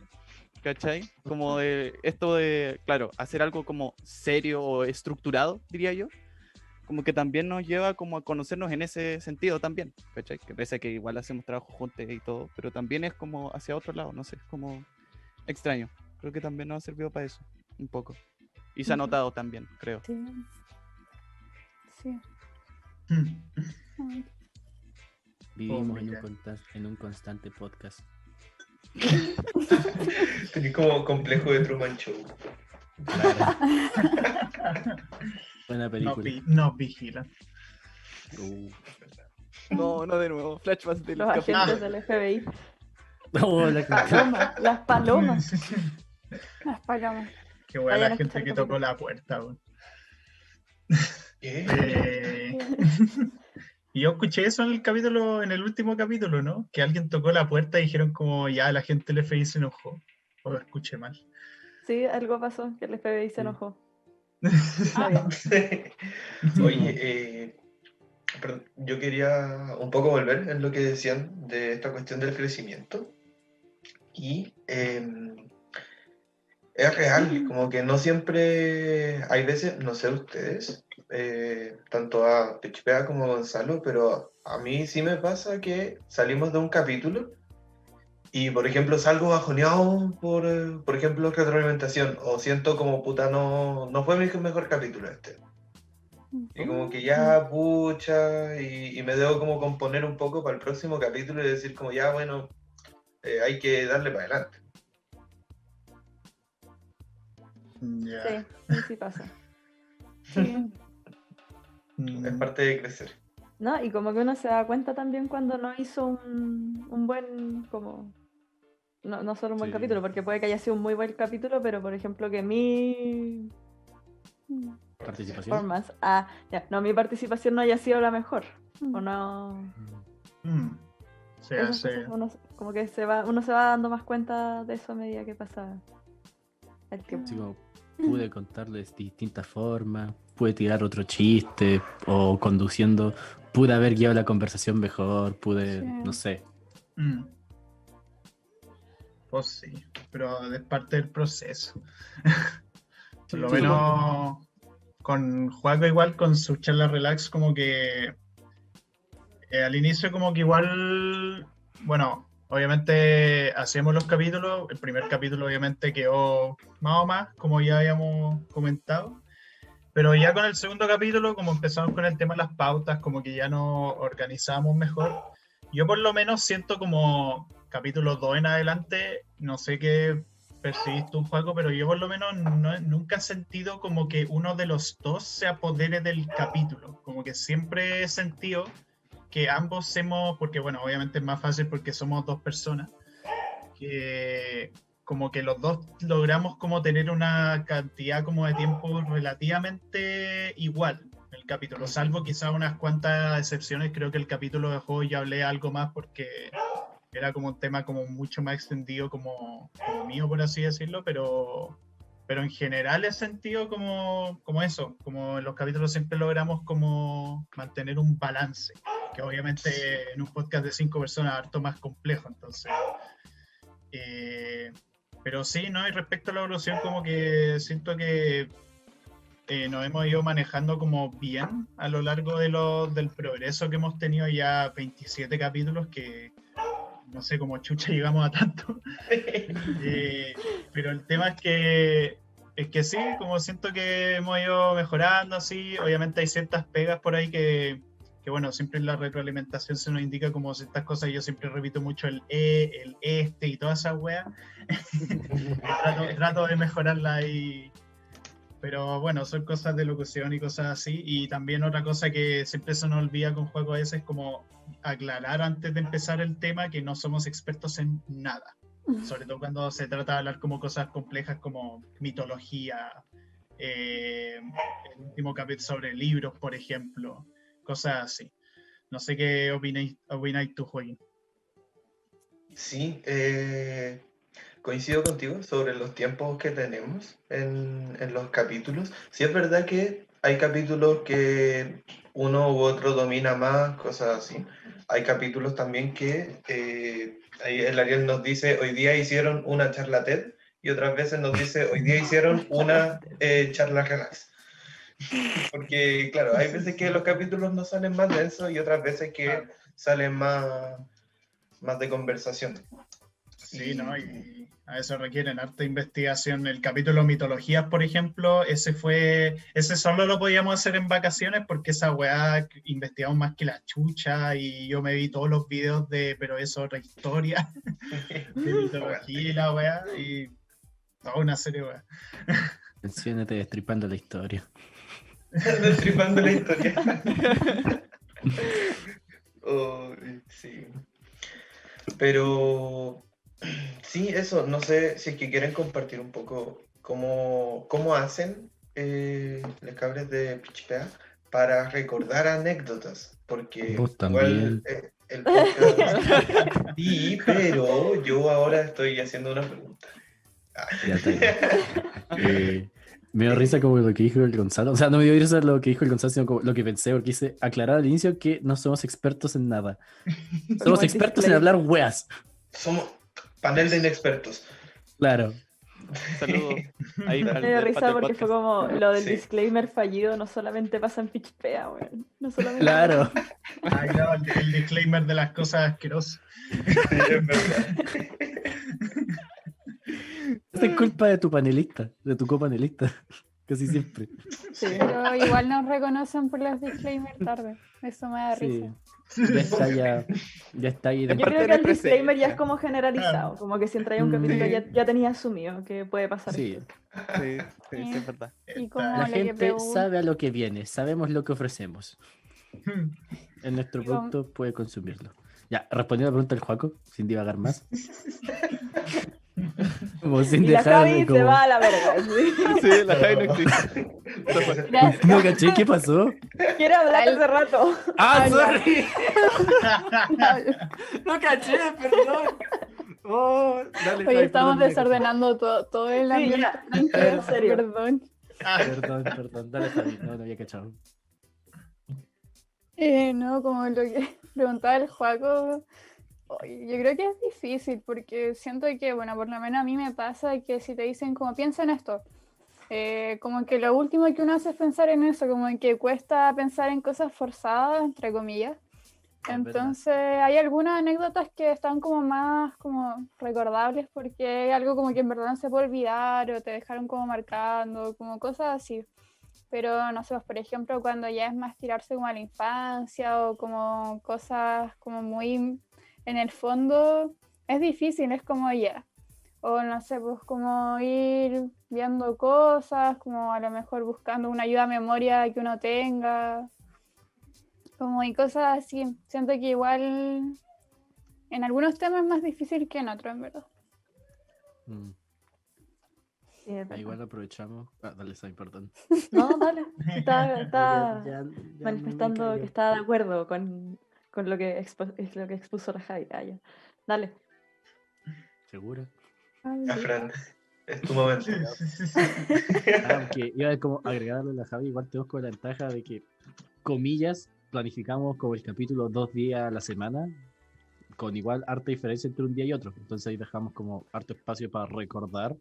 C: ¿cachai? Como de esto de, claro, hacer algo como serio o estructurado, diría yo, como que también nos lleva como a conocernos en ese sentido también, ¿cachai? Que pese a que igual hacemos trabajo juntos y todo, pero también es como hacia otro lado, no sé, es como extraño. Creo que también nos ha servido para eso, un poco. Y se ha notado también, creo.
D: Sí.
E: Vivimos en un constante podcast.
F: Tenés como complejo de Truman Show.
E: Claro. Buena película.
A: Nos vigilan.
C: No de nuevo. Flashbacks del
B: Los
C: capítulo.
B: agentes del FBI.
E: La
B: Las palomas.
D: Las palomas.
A: Qué buena
B: Vayan
A: la
B: a
A: gente
B: escuchar
A: que
B: el
A: tocó
B: capítulo.
A: la puerta. Bueno.
F: ¿Qué?
A: Y yo escuché eso en el último capítulo, ¿no? Que alguien tocó la puerta y dijeron como ya la gente del FBI se enojó. O lo escuché mal.
B: Sí, algo pasó, que el FBI se enojó.
F: Oye, perdón, yo quería un poco volver en lo que decían de esta cuestión del crecimiento. Y es real, como que no siempre, hay veces, no sé ustedes, tanto a Pichipea como a Gonzalo, pero a mí sí me pasa que salimos de un capítulo y, por ejemplo, salgo bajoneado por ejemplo, retroalimentación, o siento como, puta, no fue mi mejor capítulo este. Y como que ya, pucha, y me debo como componer un poco para el próximo capítulo y decir como, ya, bueno, hay que darle para adelante.
A: Ya.
B: Sí pasa.
D: Sí.
F: Es parte de crecer.
B: ¿No? Y como que uno se da cuenta también cuando no hizo un buen, como, no solo un buen
E: Sí.
B: capítulo, porque puede que haya sido un muy buen capítulo, pero por ejemplo que mi
E: Participación.
B: performance, mi participación no haya sido la mejor, o no,
A: Se
B: esas
A: hace.
B: cosas uno, como que uno se va dando más cuenta de eso a medida que pasa el tiempo.
E: Así como pude contarles de distintas formas, pude tirar otro chiste, o conduciendo, pude haber guiado la conversación mejor, pude,
D: Sí.
E: no sé.
A: Pues sí, pero es parte del proceso. Por lo
E: Sí.
A: menos con Juaco igual, con su charla relax, como que al inicio como que igual, bueno, obviamente hacíamos los capítulos, el primer capítulo obviamente quedó más o más, como ya habíamos comentado, pero ya con el segundo capítulo, como empezamos con el tema de las pautas, como que ya nos organizamos mejor. Yo por lo menos siento como capítulo 2 en adelante, no sé qué percibís tú, Juaco, pero yo por lo menos nunca he sentido como que uno de los dos se apodere del capítulo, como que siempre he sentido que ambos porque bueno, obviamente es más fácil porque somos dos personas, que como que los dos logramos como tener una cantidad como de tiempo relativamente igual en el capítulo, salvo quizás unas cuantas excepciones. Creo que el capítulo de juego ya hablé algo más porque era como un tema como mucho más extendido como mío, por así decirlo, pero en general he sentido como eso, como en los capítulos siempre logramos como mantener un balance, que obviamente en un podcast de 5 personas es harto más complejo, entonces... pero sí, ¿no? Y respecto a la evolución, como que siento que nos hemos ido manejando como bien a lo largo del progreso que hemos tenido ya 27 capítulos, que no sé cómo chucha llegamos a tanto. Pero el tema es que sí, como siento que hemos ido mejorando así, obviamente hay ciertas pegas por ahí que bueno, siempre en la retroalimentación se nos indica como ciertas cosas, y yo siempre repito mucho el el y todas esas weas. trato de mejorarla ahí, pero bueno, son cosas de locución y cosas así. Y también otra cosa que siempre se nos olvida con juego a veces es como aclarar antes de empezar el tema que no somos expertos en nada, sobre todo cuando se trata de hablar como cosas complejas como mitología, el último capítulo sobre libros, por ejemplo, cosas así. No sé qué opináis tú, Joaquín.
F: Sí, coincido contigo sobre los tiempos que tenemos en los capítulos. Sí, es verdad que hay capítulos que uno u otro domina más, cosas así. Hay capítulos también que ahí el Ariel nos dice, hoy día hicieron una charla TED, y otras veces nos dice, hoy día hicieron una charla relax. Porque, claro, hay veces que los capítulos no salen más densos y otras veces que salen más de conversación.
A: Sí, ¿no? Y a eso requieren harta investigación. El capítulo mitologías, por ejemplo, ese solo lo podíamos hacer en vacaciones porque esa weá investigamos más que la chucha, y yo me vi todos los videos pero es otra historia de mitología y la weá, y toda una serie weá.
E: Menciónate destripando la historia.
F: Destripando la historia. Oh, sí. Pero sí, eso, no sé si es que quieren compartir un poco cómo hacen los cabres de Pichipea para recordar anécdotas, porque
E: Vos
F: igual
E: también.
F: el podcast sí, pero yo ahora estoy haciendo una pregunta.
E: Ya está bien. Me dio risa como lo que dijo el Gonzalo. O sea, no me dio risa lo que dijo el Gonzalo, sino como lo que pensé, porque quise aclarar al inicio que no somos expertos en nada. Somos expertos en hablar weas.
F: Somos panel de inexpertos.
E: Claro.
C: Saludos. Ahí
B: Me
C: al
B: dio
C: del
B: risa
C: Pato
B: porque fue
C: Podcast.
B: como lo del
F: Sí.
B: disclaimer fallido, no solamente pasa en Pichpea, weón. No solamente
E: Claro.
A: Ay, no, el disclaimer de las cosas asquerosas.
F: Sí, es verdad.
E: Esta es culpa de tu panelista, de tu copanelista. Casi siempre.
B: Sí.
D: Pero igual nos reconocen por los disclaimers tarde. Eso me da
E: Sí.
D: risa.
E: Ya está ahí.
B: Yo
C: parte
B: creo
C: de
B: que el
C: la
B: disclaimer ya
C: presencia.
B: es como generalizado, como que si entra ahí un capítulo ya tenía asumido que puede pasar
E: Sí,
B: esto.
C: Sí, es verdad.
D: Y como
E: la
D: lo que
E: gente
D: pregunto,
E: sabe a lo que viene, sabemos lo que ofrecemos. En nuestro
D: Digo-
E: producto puede consumirlo. Ya, respondiendo a la pregunta del Juaco, sin divagar más. Como sin
B: Y la
E: dejar de
B: Javi se
E: como...
B: va a la verga. ¿Sí?
C: Sí, la Javi no existe. Se fue.
D: Mira,
E: No caché, ¿qué pasó?
B: Quiere hablar
D: Al-
B: hace rato.
E: ¡Ah,
D: Habla.
E: sorry! No caché, perdón. Oh, dale,
D: Hoy
E: Javi,
D: estamos
E: perdón,
D: desordenando todo el
B: Sí,
D: ambiente.
B: ya,
D: tranquilo,
B: en serio.
D: Perdón.
E: Perdón, dale, Javi. No había cachado.
D: No, como lo que preguntaba el Joaco, yo creo que es difícil porque siento que, bueno, por lo menos a mí me pasa que si te dicen como piensa en esto, como que lo último que uno hace es pensar en eso, como que cuesta pensar en cosas forzadas, entre comillas. Entonces hay algunas anécdotas que están como más como recordables porque hay algo como que en verdad no se puede olvidar o te dejaron como marcando, como cosas así. Pero no sé, pues, por ejemplo, cuando ya es más tirarse como a la infancia o como cosas como muy en el fondo, es difícil, es como ya. O no sé, pues como ir viendo cosas, como a lo mejor buscando una ayuda a memoria que uno tenga, como y cosas así. Siento que igual en algunos temas es más difícil que en otros, en verdad.
E: Mm.
B: Sí, es verdad.
E: Igual aprovechamos. Dale, Sai, perdón.
B: No, dale. Está
E: Ya
B: manifestando
E: me
B: que
E: callo.
B: está de acuerdo con lo que, es lo que expuso la Javi. Ah, ya. Dale.
E: ¿Segura?
F: Ya, Fran, es tu momento.
E: Porque iba a como agregarle a la Javi, igual tenemos con la ventaja de que, comillas, planificamos como el capítulo 2 días a la semana, con igual harta diferencia entre un día y otro. Entonces ahí dejamos como harto espacio para recordar.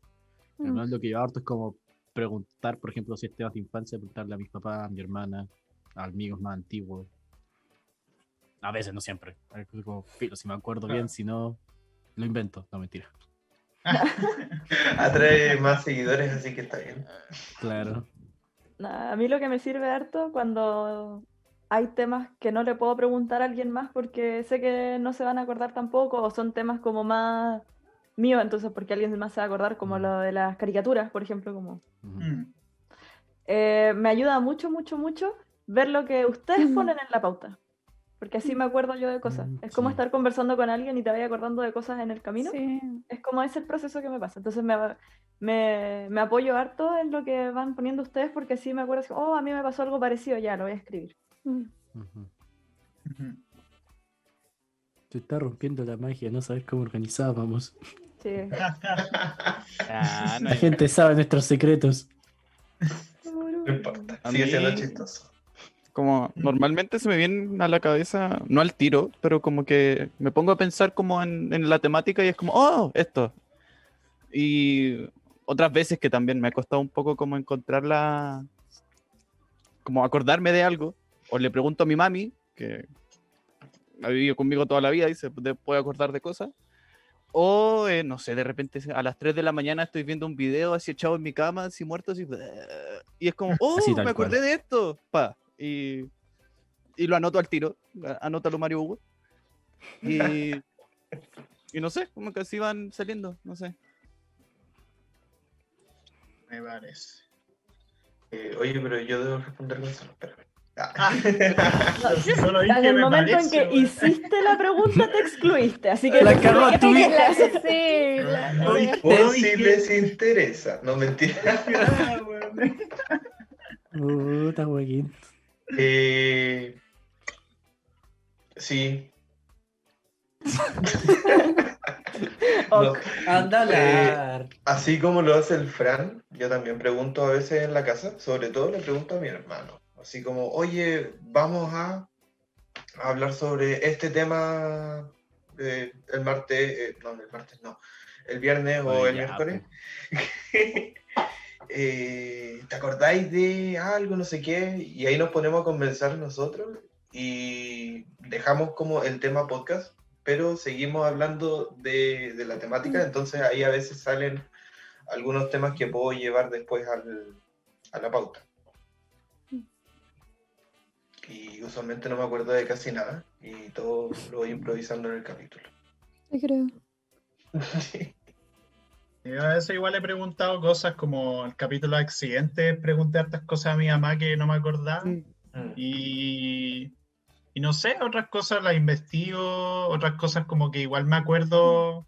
E: Al menos lo que yo harto es como preguntar, por ejemplo, si es temas de infancia, preguntarle a mis papás, a mi hermana, a amigos más antiguos. A veces, no siempre. Como, filo, si me acuerdo bien, si no, lo invento. No, mentira.
F: Atrae más seguidores, así que está bien.
E: Claro.
B: A mí lo que me sirve harto cuando hay temas que no le puedo preguntar a alguien más porque sé que no se van a acordar tampoco o son temas como más míos, entonces porque alguien más se va a acordar, como lo de las caricaturas, por ejemplo, como me ayuda mucho, mucho, mucho ver lo que ustedes ponen en la pauta, porque así me acuerdo yo de cosas. Es como
E: Sí.
B: estar conversando con alguien y te vaya acordando de cosas en el camino.
D: Sí.
B: Es como ese el proceso que me pasa. Entonces me apoyo harto en lo que van poniendo ustedes porque así me acuerdo, así, oh, a mí me pasó algo parecido, ya lo voy a escribir.
E: Se está rompiendo la magia, no sabes cómo organizábamos.
B: Sí.
C: Ah, no,
E: La gente sabe nuestros secretos.
F: No importa,
C: A
F: sigue
C: mí-
F: siendo chistoso.
C: como normalmente se me viene a la cabeza, no al tiro, pero como que me pongo a pensar como en la temática y es como, oh, esto. Y otras veces que también me ha costado un poco como encontrarla, como acordarme de algo, o le pregunto a mi mami, que ha vivido conmigo toda la vida y se puede acordar de cosas, o no sé, de repente a las 3 de la mañana estoy viendo un video así echado en mi cama, así muerto, así, y es como, oh,
E: Así tal
C: me acordé
E: cual.
C: de esto, pa, y lo anoto al tiro, anótalo Mario Hugo, y no sé, como que así van saliendo, no sé.
A: Me parece.
F: Oye, pero yo debo responder con eso. Espérame.
A: Si solo
B: En
A: dije
B: el
A: me
B: momento en
A: parece,
B: que
A: weón.
B: hiciste la pregunta te excluiste, así que
E: La cagó
B: ¿qué
E: tu
B: te
E: hija.
B: crees?
D: Sí, la
A: Oye,
D: cagaste.
F: Por
A: no
F: si
A: dije-
F: les interesa, no mentira.
A: Ah, weón.
E: Puta, Joaquín.
F: Sí.
B: Ok.
F: No,
E: Anda a hablar.
F: así como lo hace el Fran, yo también pregunto a veces en la casa, sobre todo le pregunto a mi hermano, así como, oye, vamos a hablar sobre este tema el martes, no, el martes no, el viernes o
E: Oye,
F: el
E: ya,
F: miércoles. ¿Te acordáis de algo, no sé qué? Y ahí nos ponemos a conversar nosotros y dejamos como el tema podcast, pero seguimos hablando de la temática, entonces ahí a veces salen algunos temas que puedo llevar después a la pauta. y usualmente no me acuerdo de casi nada y todo lo voy improvisando en el capítulo.
D: Te creo.
A: Y a veces igual he preguntado cosas como el capítulo de accidentes, pregunté hartas cosas a mi mamá que no me acordaba. Y no sé, otras cosas las investigo, otras cosas como que igual me acuerdo,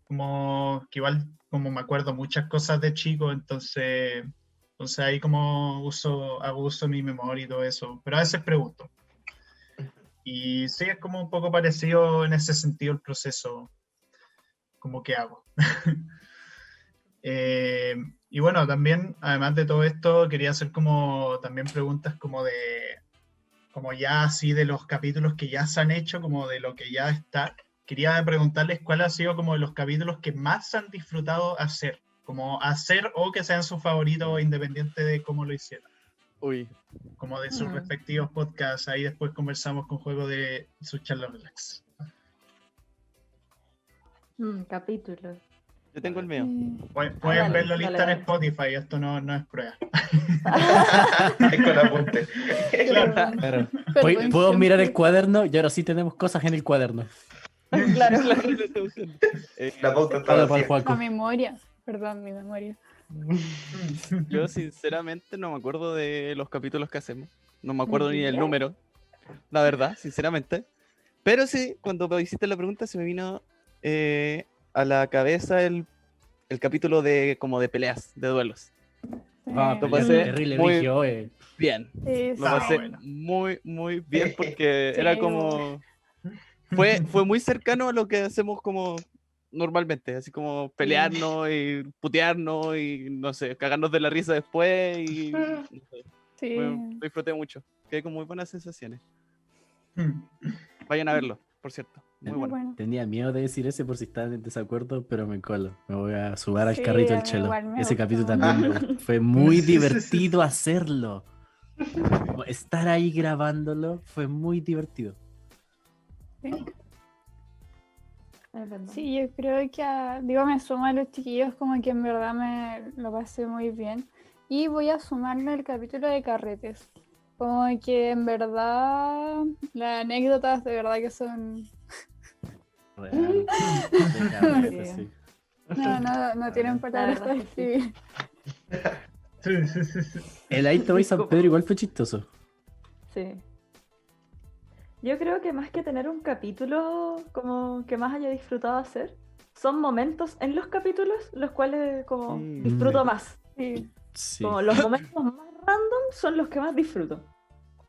A: como que igual como me acuerdo muchas cosas de chico, entonces ahí como hago uso de mi memoria y todo eso, pero a veces pregunto. Y sí, es como un poco parecido en ese sentido el proceso, como que hago. Y bueno, también, además de todo esto, quería hacer como también preguntas como ya así de los capítulos que ya se han hecho, como de lo que ya está. Quería preguntarles cuál ha sido como de los capítulos que más han disfrutado hacer, como hacer o que sean sus favoritos independiente de cómo lo hicieron.
C: Uy.
A: Como de sus respectivos podcasts. Ahí después conversamos con Juego de sus charlas relax.
B: Capítulos.
C: Yo tengo el mío.
A: Pueden ver la
B: dale,
A: lista
B: dale.
A: en Spotify, esto no es prueba.
F: Ahí con apunte.
E: Claro.
D: Perdón,
E: Puedo mirar el
D: siempre.
E: cuaderno y ahora sí tenemos cosas en el cuaderno.
B: Claro.
F: La pauta está
E: Para
F: vacía.
E: Juaco.
D: La memoria. Perdón, mi memoria.
C: Yo sinceramente no me acuerdo de los capítulos que hacemos. No me acuerdo ni del número. La verdad, sinceramente. Pero sí, cuando hiciste la pregunta se me vino a la cabeza el capítulo de como de peleas, de duelos.
E: Vamos a
C: Lo
E: pelear
C: pasé
E: terrible
C: muy-
E: brígido,
C: Bien.
D: Sí,
C: Lo
A: Ah,
C: pasé
A: bueno.
C: muy, muy bien porque
D: Sí,
C: era como... Fue muy cercano a lo que hacemos como normalmente, así como pelearnos y putearnos y no sé, cagarnos de la risa después y no sé,
D: sí.
C: lo disfruté mucho. Quedé con muy buenas sensaciones. Vayan a verlo, por cierto. Muy
D: Muy
C: bueno.
D: bueno.
E: Tenía miedo de decir ese por si estaban en desacuerdo, pero me colo. Me voy a sumar al
D: Sí,
E: carrito
D: a
E: del
D: mí
E: chelo.
D: igual me
E: Ese
D: gustó.
E: capítulo también me gustó. Fue muy
A: Sí, sí, sí,
E: divertido hacerlo. Como estar ahí grabándolo fue muy divertido.
D: Sí.
B: Es verdad.
D: Sí, yo creo que, me sumo a los chiquillos, como que en verdad me lo pasé muy bien. Y voy a sumarme al capítulo de carretes. Como que en verdad, las anécdotas de verdad que son...
E: Real. De cabeza, sí.
D: No tienen palabras
B: verdad
D: para
B: es que sí.
D: escribir.
A: Sí.
E: El Aito y San
B: Disculpa.
E: Pedro igual fue chistoso.
B: Sí. Yo creo que más que tener un capítulo como que más haya disfrutado hacer, son momentos en los capítulos los cuales como
C: Sí.
B: disfruto más.
D: Sí.
E: Sí.
B: Como los momentos más random son los que más disfruto.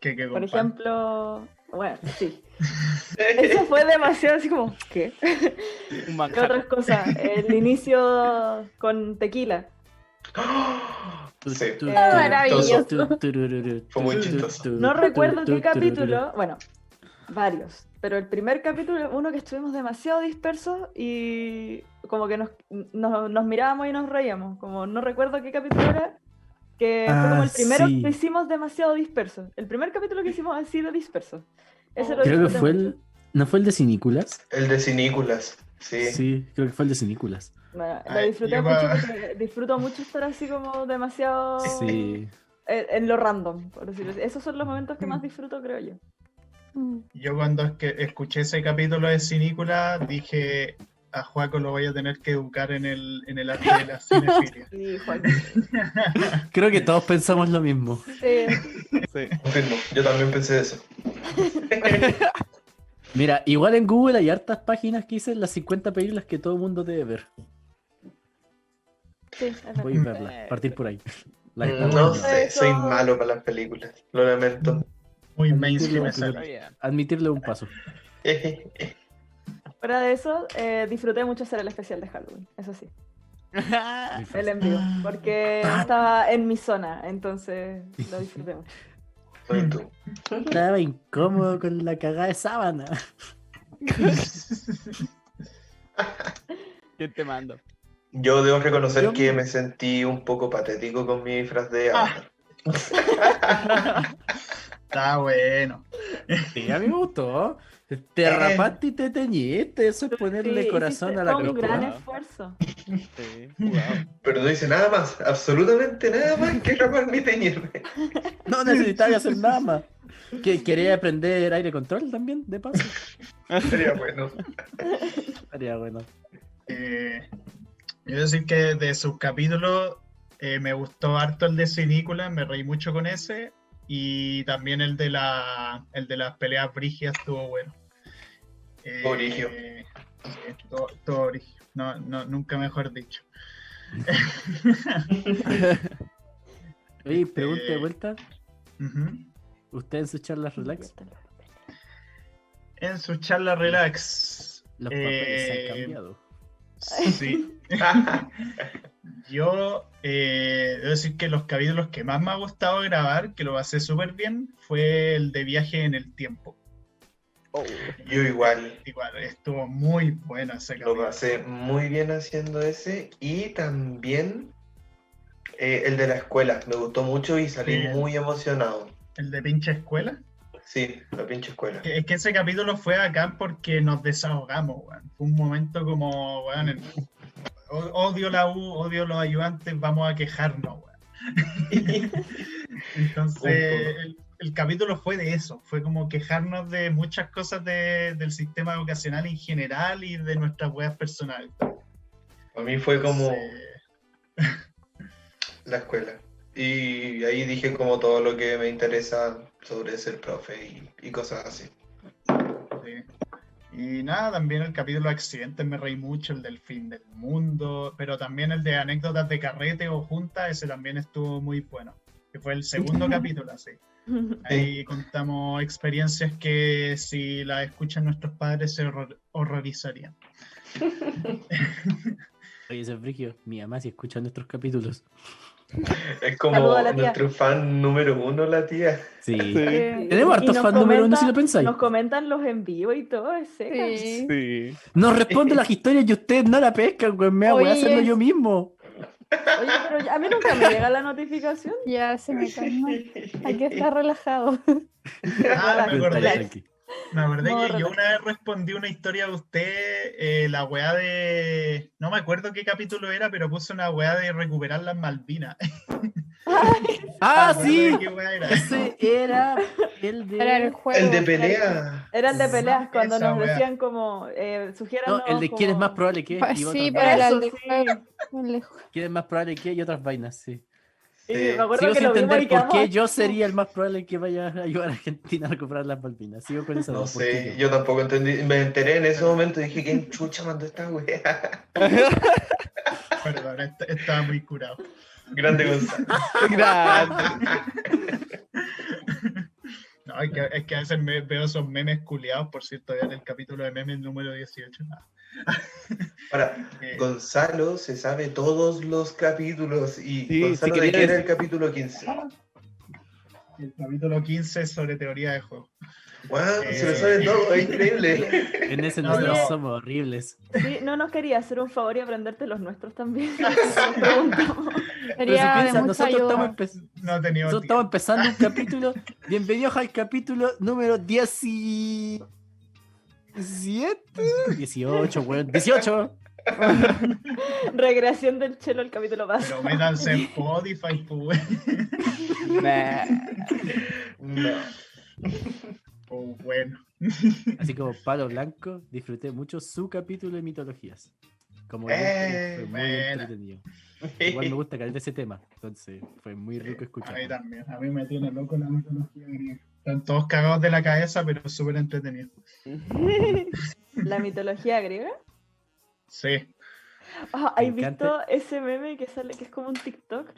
A: Que
B: Por
A: compadre.
B: ejemplo, bueno, sí. Eso fue demasiado así como, ¿qué?
C: Un
B: ¿Qué
C: manjar.
B: otras cosas? El inicio con tequila.
F: Sí.
D: Maravilloso.
F: Fue muy chistoso.
B: No recuerdo qué capítulo, bueno, varios, pero el primer capítulo, uno que estuvimos demasiado dispersos y como que nos mirábamos y nos reíamos, como no recuerdo qué capítulo era, que fue como el primero
E: sí.
B: que hicimos demasiado dispersos. El primer capítulo que hicimos así de dispersos. Ese lo
E: Creo que
B: disfruté
E: fue
B: mucho.
E: el... ¿No fue el de Cinículas?
F: El de Cinículas. Sí.
E: Sí, creo que fue el de Cinículas.
B: Bueno, lo
A: Ay,
B: disfruté
A: yo
B: mucho
A: pa-
B: porque disfruto mucho estar así como demasiado
E: Sí.
B: en lo random, por decirlo así. Esos son los momentos que más disfruto, creo yo.
A: Yo cuando escuché ese capítulo de Cinícula dije, a Juaco lo voy a tener que educar en el arte de la cinefilia.
B: Sí, Juan.
E: Creo que todos pensamos lo mismo.
B: Sí.
C: Sí.
F: Confirmo. Yo también pensé eso.
E: Mira, igual en Google hay hartas páginas que dicen las 50 películas que todo el mundo debe ver.
B: Sí, es
E: Voy a
B: verdad.
E: verlas, partir por ahí. Las estamos
F: No
E: viendo.
F: sé, soy malo para las películas. Lo lamento.
A: Muy
E: Admitirlo,
A: mainstream esa
E: admitirlo.
A: lista.
E: Admitirle un paso.
B: Fuera de eso, disfruté mucho hacer el especial de Halloween, eso sí, el en vivo, porque estaba en mi zona, entonces lo disfruté mucho.
F: Soy tú.
E: Estaba incómodo con la cagada de sábana.
C: ¿Quién te mando?
F: Yo debo reconocer
E: Yo-
F: que me sentí un poco patético con mi disfraz de Avatar.
A: Está bueno.
E: Sí, a mí me gustó. Te rapaste y te teñiste. Eso es ponerle
B: Sí,
E: corazón
B: hiciste
E: a la
B: un gran
E: cruz.
B: esfuerzo.
C: Sí, jugado.
F: Pero no dice nada más, absolutamente nada más que rapar mi teñirme.
E: No necesitáis hacer nada más. ¿Quería aprender aire control también, de paso?
F: Sería bueno.
E: Estaría bueno.
A: Yo decir que de sus capítulos me gustó harto el de Cinícola, me reí mucho con ese, y también el de las peleas brígidas estuvo bueno.
F: Origio.
A: Sí, todo origio. No, nunca mejor dicho.
E: Oye, pregunta de vuelta.
A: Ujú.
E: ¿Usted en sus charlas relax?
A: En su charla relax.
E: Los papeles se han cambiado.
A: Sí. Yo debo decir que los capítulos que más me ha gustado grabar, que lo pasé súper bien, fue el de viaje en el tiempo.
F: Yo igual.
A: Igual, estuvo muy bueno ese
F: Lo
A: capítulo.
F: pasé muy bien haciendo ese. Y también el de la escuela. Me gustó mucho y salí
A: Sí.
F: muy emocionado.
A: El de pinche escuela.
F: Sí, la pinche escuela.
A: Es que ese capítulo fue acá porque nos desahogamos, weón. Fue un momento como, weón, odio la U, odio los ayudantes, vamos a quejarnos, weón. Entonces, el capítulo fue de eso, fue como quejarnos de muchas cosas del sistema educacional en general y de nuestras weas personales.
F: A mí fue como
A: Entonces,
F: la escuela. Y ahí dije como todo lo que me interesa sobre ser profe y cosas así.
A: sí. Y nada, también el capítulo de accidentes me reí mucho, el del fin del mundo, pero también el de anécdotas de carrete o juntas, ese también estuvo muy bueno, que fue el segundo capítulo, así. Ahí contamos experiencias que si las escuchan nuestros padres se horrorizarían.
E: Oye, ese es frigio. Mi mamá si escucha nuestros capítulos.
F: Es como
B: Saluda a la tía.
F: nuestro fan número 1, la tía.
E: Sí.
C: Sí.
E: Tenemos hartos
B: nos
E: fans número uno si lo pensáis.
B: Nos comentan los en vivo y todo, es seca.
D: Sí.
C: Sí.
E: Nos responde las historias y ustedes no la pescan, güey. Me voy a
D: Oye,
E: hacerlo yo mismo.
B: Oye, pero a mí nunca me llega la notificación.
D: Ya se me calma. Hay que estar relajado.
A: Ah, me acordé,
E: Tranqui.
B: Modo
A: que yo
B: relax.
A: una vez respondí una historia de usted, la weá de... No me acuerdo qué capítulo era, pero puse una weá de recuperar las Malvinas.
E: Ah,
A: No me acuerdo
E: sí.
A: de qué weá era.
E: Ese era el de.
D: Era el juego.
F: El de pelea.
B: Era el de peleas, cuando
A: Esa
B: nos
A: wea.
B: decían como, sugiéranos
E: No, el de quién es
B: como-
E: más probable que
D: Pues
E: y
D: sí,
E: otras
D: pero
E: vainas.
D: era
B: Eso,
D: el de
B: sí.
D: juego. El de juego.
E: ¿Quién es más probable que y otras vainas? Sí.
B: Y
F: Sí.
B: me acuerdo
E: Sigo
B: que
E: sin
B: lo vimos
E: entender
B: y
E: por
B: quedamos
E: qué
B: así
E: yo
B: como-
E: sería el más probable que vaya a ayudar a Argentina a recuperar las Malvinas. Sigo con esa
F: No
E: duda, ¿por qué
F: sé, yo tampoco entendí. Me enteré en ese momento y dije, ¿quién chucha mandó esta wea?
A: Perdón, estaba muy curado.
F: Grande Gonzalo.
C: Grande.
A: No, es que a veces veo esos memes culiados, por cierto, vean el capítulo de memes número 18.
F: Ahora, Gonzalo se sabe todos los capítulos. Y
C: Sí,
F: Gonzalo,
C: si
F: ¿de qué
C: querías-
F: era el capítulo 15?
A: El capítulo 15 es sobre teoría de juego.
F: Wow, se lo sabe todo, es increíble.
E: En ese
A: No,
E: nosotros
B: no.
E: somos horribles.
B: Sí, no nos quería hacer un favor y aprenderte los nuestros también. Nos preguntamos.
E: Pero si
D: Sería de
E: piensas,
D: mucha
E: nosotros
D: ayuda.
A: No he tenido
E: Nosotros estamos empezando un capítulo. Bienvenidos al capítulo número 17. 18, weón. 18.
B: Recreación del chelo el capítulo pasado.
A: Pero métanse en Spotify, pues.
C: Nah.
F: No.
A: Pues bueno.
E: Así como Palo Blanco, disfruté mucho su capítulo de mitologías. Como oyente, fue muy
A: buena.
E: entretenido. Igual me gusta caer de ese tema, entonces fue muy rico
A: A mí
E: escucharlo.
A: también. A mí me tiene loco la mitología griega. Están todos cagados de la cabeza, pero súper entretenido.
B: La mitología griega.
A: Sí.
B: Ah, ¿has
E: Me encanta.
B: visto ese meme que sale, que es como un TikTok?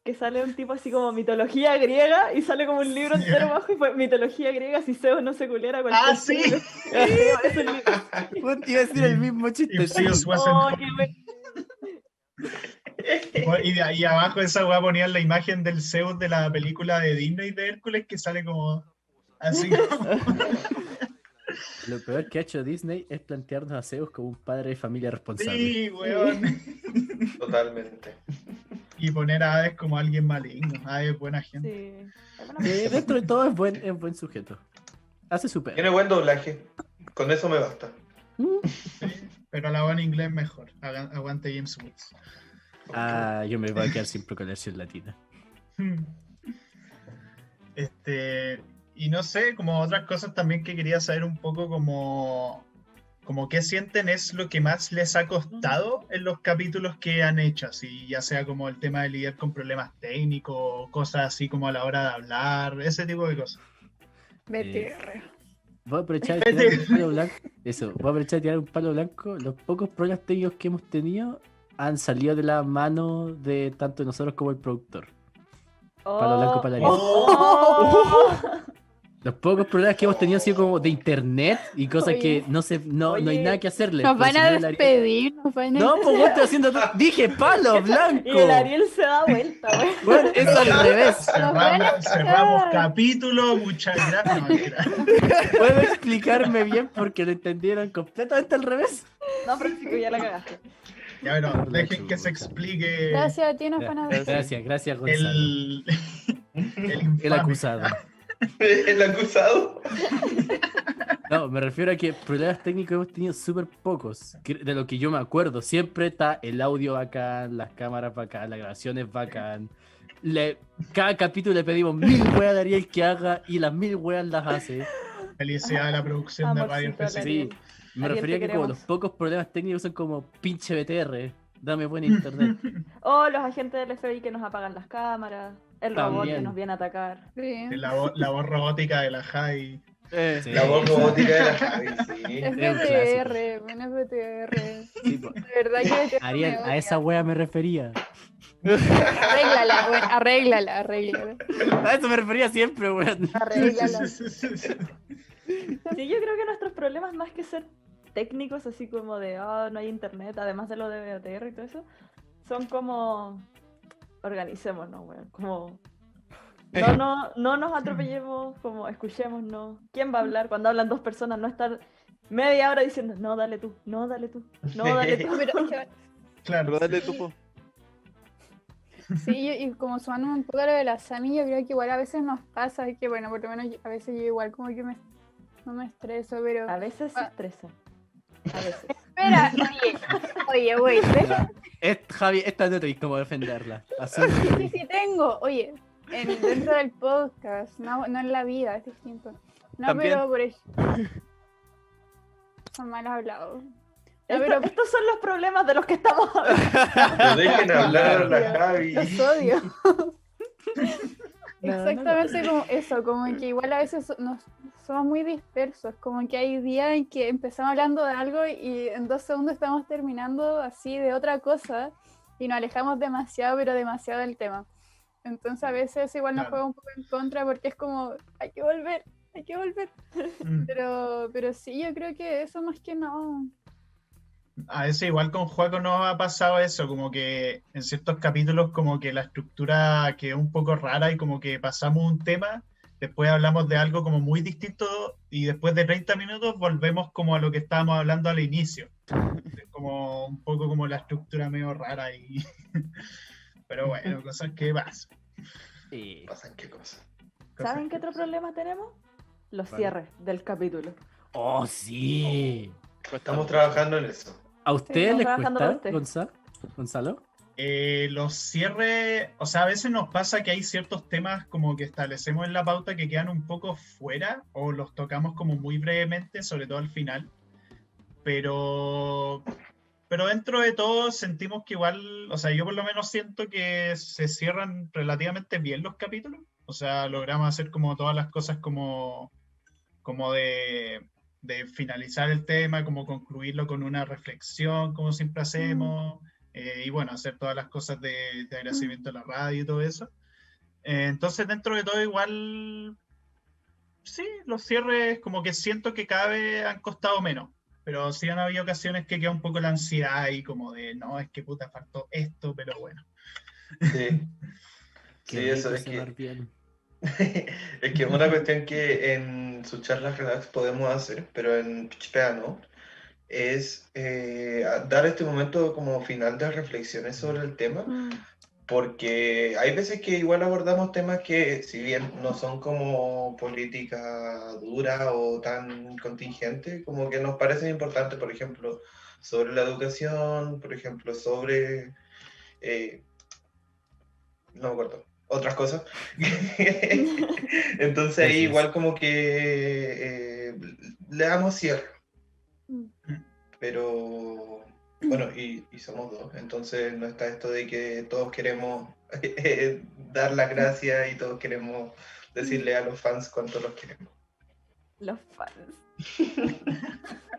B: Que sale un tipo así como mitología griega y sale como un libro entero abajo y fue mitología griega si Zeus no se culiera con
A: ¡Ah, sí!
B: es el libro.
E: Bueno, iba a decir el mismo chiste.
A: If Zeus wasn't
B: Oh,
A: hot.
B: qué bueno.
A: Y de ahí abajo de esa weá ponían la imagen del Zeus de la película de Disney de Hércules que sale como así.
E: Lo peor que ha hecho Disney es plantearnos a Zeus como un padre de familia responsable.
A: Sí, weón.
F: Totalmente.
A: Y poner a Hades como alguien maligno. Hades es buena gente.
B: Sí. Es buena
E: Dentro de todo es buen sujeto. Hace su pega.
F: Tiene buen doblaje. Con eso me basta.
A: Sí, pero la voz en inglés mejor. Aguante James Woods.
E: Ah, yo me voy a quedar siempre con la versión latina.
A: Y no sé, como otras cosas también que quería saber un poco como qué sienten es lo que más les ha costado en los capítulos que han hecho, así ya sea como el tema de lidiar con problemas técnicos, cosas así como a la hora de hablar, ese tipo de cosas.
D: BTR.
E: Voy a aprovechar de tirar un palo blanco. Eso, voy a aprovechar de tirar un palo blanco. Los pocos problemas técnicos que hemos tenido han salido de la mano de tanto nosotros como el productor. Palo blanco para la Los pocos problemas que hemos tenido han sido como de internet y cosas
D: Oye.
E: que no hay nada que hacerle.
D: Nos
E: Pero
D: van
E: si
D: a
E: no, el Ariel-
D: despedir, nos van a
E: No, pues vos estoy haciendo. Dije palo blanco.
B: Y el Ariel se da vuelta, güey.
E: Bueno, es al revés.
A: Cerramos capítulo, muchas gracias. No, mentira.
E: ¿Puedo explicarme bien porque lo entendieron completamente al revés?
B: No, Francisco, ya la cagaste.
A: Ya, bueno, dejen que se explique
D: Gracias a ti, nos van a despedir.
E: Gracias, Gonzalo.
A: el infame.
E: El acusado.
F: El acusado.
E: No, me refiero a que problemas técnicos hemos tenido súper pocos. De lo que yo me acuerdo, siempre está el audio bacán, las cámaras bacán, la grabación es bacán. Cada capítulo le pedimos 1000 weas a Ariel que haga y las 1000 weas las hace.
A: Felicidad a la producción de Radio
B: Amorcito,
A: F5.
B: Ariel.
E: Sí, me
B: Ariel,
E: refería a
B: te
E: que como
B: queremos.
E: los pocos problemas técnicos son como pinche BTR. Dame buen internet.
B: O los agentes del FBI que nos apagan las cámaras. El robot
E: También.
B: que nos viene a atacar.
D: Sí.
A: La voz robótica de la Jai.
E: Sí.
F: La voz robótica de la Javi, sí.
D: Es
E: un
D: BTR, bueno, es BTR.
E: Sí, po.
D: De verdad que BTR
E: Ariel,
D: me
E: a
D: odia.
E: esa wea me refería.
D: Arréglala, bueno, arréglala.
E: A eso me refería siempre, weón.
D: Arréglala.
B: Sí, yo creo que nuestros problemas, más que ser técnicos, así como de, no hay internet, además de lo de BTR y todo eso, son como, organicémonos, weón, como, no nos atropellemos, como, escuchémonos. ¿Quién va a hablar? Cuando hablan dos personas, no estar media hora diciendo, no, dale tú, no, dale tú, no, dale tú.
D: Pero es que,
A: Claro.
C: Pero dale tú, po.
D: sí, y como sumando un poco a lo de la Sami, yo creo que igual a veces nos pasa, que bueno, por lo menos a veces yo igual como que no me estreso, pero...
B: A veces se estresa. A veces.
D: Espera, oye, güey, deja.
E: Javi, esta no tenéis cómo defenderla.
D: Sí tengo, oye, dentro del podcast, no en la vida, es distinto. No,
C: También.
D: pero por ejemplo... Son mal hablados. No, pero
B: Estos son los problemas de los que estamos hablando.
F: Pero dejen hablar a la Javi.
D: los odio.
E: No,
D: Exactamente como eso, como que igual a veces somos muy dispersos, como que hay días en que empezamos hablando de algo y en 2 segundos estamos terminando así de otra cosa y nos alejamos demasiado, pero demasiado del tema. Entonces a veces igual nos
A: Claro.
D: juega un poco en contra porque es como, hay que volver.
A: Mm.
D: Pero sí, yo creo que eso más que no.
A: A veces igual con Joaco nos ha pasado eso, como que en ciertos capítulos como que la estructura quedó un poco rara y como que pasamos un tema, después hablamos de algo como muy distinto y después de 30 minutos volvemos como a lo que estábamos hablando al inicio. Es como un poco como la estructura medio rara y... Pero bueno, cosas que pasan.
E: Sí.
F: ¿Pasan qué cosa?
B: ¿Saben qué otro problema tenemos? Los
E: ¿Cuál?
B: cierres del capítulo.
E: Oh, sí.
F: Estamos trabajando en eso.
E: ¿A ustedes
B: estamos
E: les
B: trabajando
E: cuesta,
B: con usted.
E: Gonzalo?
A: Los cierres, o sea, a veces nos pasa que hay ciertos temas como que establecemos en la pauta que quedan un poco fuera o los tocamos como muy brevemente, sobre todo al final. Pero dentro de todo sentimos que igual, o sea, yo por lo menos siento que se cierran relativamente bien los capítulos. O sea, logramos hacer como todas las cosas como de finalizar el tema, como concluirlo con una reflexión, como siempre hacemos. Y bueno, hacer todas las cosas de agradecimiento a la radio y todo eso. Entonces, dentro de todo, igual, sí, los cierres como que siento que cada vez han costado menos, pero sí han habido ocasiones que queda un poco la ansiedad y como de, no, es que puta, faltó esto, pero bueno.
F: Sí.
E: Qué
F: Sí, eso
E: rico
F: es que...
E: cerrar bien.
F: Es que es una cuestión que en sus charlas relax podemos hacer, pero en Pitchpea no, es dar este momento como final de reflexiones sobre el tema, porque hay veces que igual abordamos temas que, si bien no son como política dura o tan contingente, como que nos parecen importantes, por ejemplo, sobre la educación, por ejemplo, sobre... no me acuerdo. otras cosas. Entonces ahí igual como que le damos cierre. Pero bueno, y somos dos, entonces no está esto de que todos queremos dar las gracias y todos queremos decirle a los fans cuánto los queremos.
B: Los fans.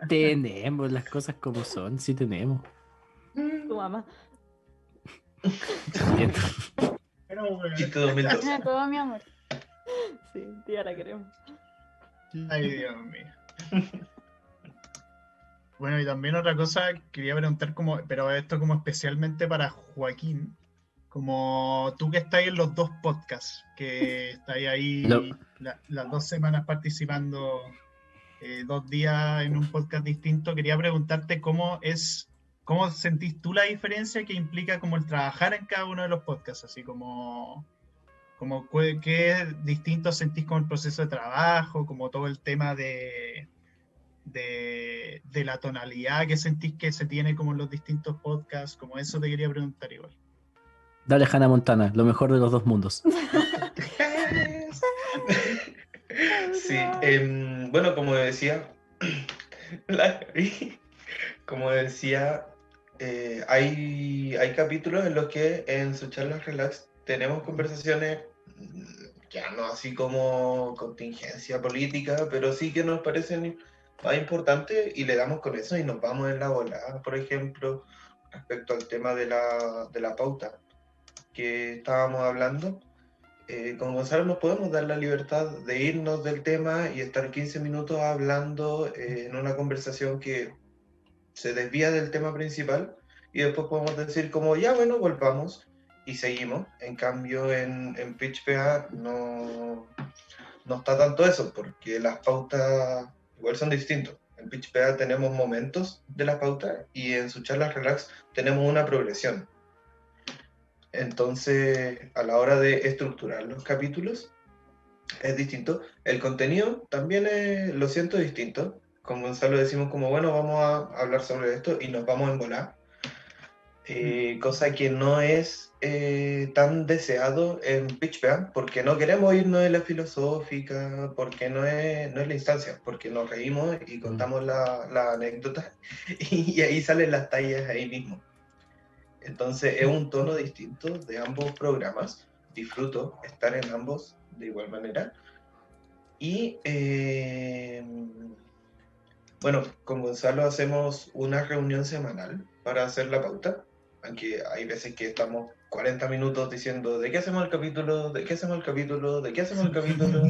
E: Tenemos las cosas como son, sí tenemos.
B: Tu mamá.
E: Bien.
A: Pero, bueno.
F: Chiste 2012.
D: Tiene todo mi amor.
B: Sí, tía, la queremos.
A: Ay, Dios mío. Bueno, y también otra cosa, quería preguntar como, pero esto como especialmente para Joaquín, como tú que estás en los dos podcasts, que estáis ahí las 2 semanas participando, 2 días en un podcast distinto, quería preguntarte cómo sentís tú la diferencia que implica como el trabajar en cada uno de los podcasts, así como qué distinto sentís con el proceso de trabajo, como todo el tema de la tonalidad que sentís que se tiene como en los distintos podcasts, como eso te quería preguntar igual.
E: Dale, Hannah Montana, lo mejor de los dos mundos.
F: Sí, bueno, como decía, hay capítulos en los que en sus charlas relax tenemos conversaciones, ya no así como contingencia política, pero sí que nos parecen más importantes y le damos con eso y nos vamos en la volada, por ejemplo, respecto al tema de la pauta que estábamos hablando. Con Gonzalo nos podemos dar la libertad de irnos del tema y estar 15 minutos hablando en una conversación que se desvía del tema principal y después podemos decir como ya bueno, volvamos y seguimos. En cambio en PitchPA no está tanto eso, porque las pautas igual son distintos. En PitchPA tenemos momentos de las pautas y en sus charlas relax tenemos una progresión. Entonces, a la hora de estructurar los capítulos, es distinto. El contenido también lo siento distinto. Con Gonzalo decimos como, bueno, vamos a hablar sobre esto y nos vamos a embolar. Cosa que no es tan deseado en PitchPA, porque no queremos irnos de la filosófica, porque no es la instancia, porque nos reímos y contamos la anécdota y ahí salen las tallas ahí mismo. Entonces es un tono distinto de ambos programas. Disfruto estar en ambos de igual manera. Y bueno, con Gonzalo hacemos una reunión semanal para hacer la pauta. Aunque hay veces que estamos 40 minutos diciendo ¿de qué hacemos el capítulo? ¿De qué hacemos el capítulo? ¿De qué hacemos el capítulo?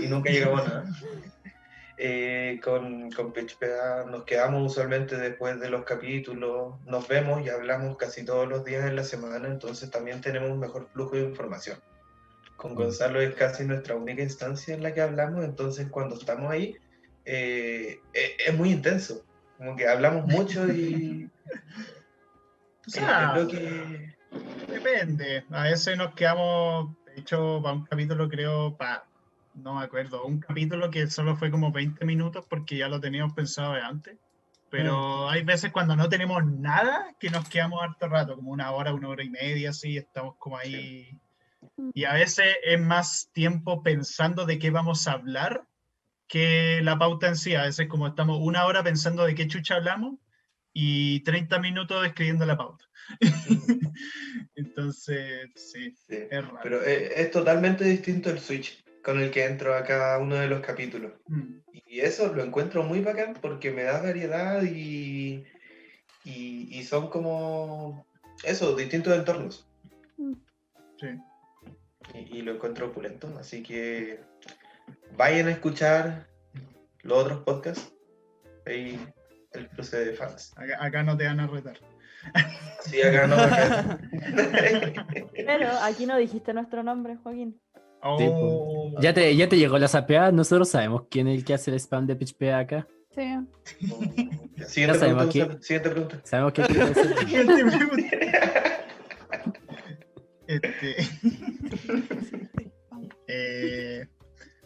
F: Y nunca llegamos a nada. Con PitchPA nos quedamos usualmente después de los capítulos, nos vemos y hablamos casi todos los días en la semana, entonces también tenemos un mejor flujo de información. Con Gonzalo es casi nuestra única instancia en la que hablamos, entonces cuando estamos ahí es muy intenso, como que hablamos mucho y
A: O sea,
F: creo que
A: depende, a veces nos quedamos, de hecho, para un capítulo creo, no me acuerdo, un capítulo que solo fue como 20 minutos porque ya lo teníamos pensado de antes, pero hay veces cuando no tenemos nada que nos quedamos harto rato, como 1 hora, 1 hora y media, así, estamos como ahí. Sí. Y a veces es más tiempo pensando de qué vamos a hablar que la pauta en sí. A veces como estamos 1 hora pensando de qué chucha hablamos y 30 minutos escribiendo la pauta. Entonces, sí, es raro.
F: Pero es totalmente distinto el switch con el que entro a cada uno de los capítulos. Y eso lo encuentro muy bacán porque me da variedad y son como eso, distintos entornos.
A: Sí.
F: Y lo encuentro opulento, así que vayan a escuchar los otros podcasts. Ahí el cruce de fans.
A: Acá no te van a retar.
F: Sí, acá no.
B: Pero aquí no dijiste nuestro nombre, Joaquín.
A: Oh.
E: Ya te llegó la sapeada, nosotros sabemos quién es el que hace el spam de PitchPA acá.
D: Sí.
F: Siguiente
E: sabemos
F: pregunta. Siguiente pregunta.
E: Sabemos quién es el
A: Siguiente pregunta.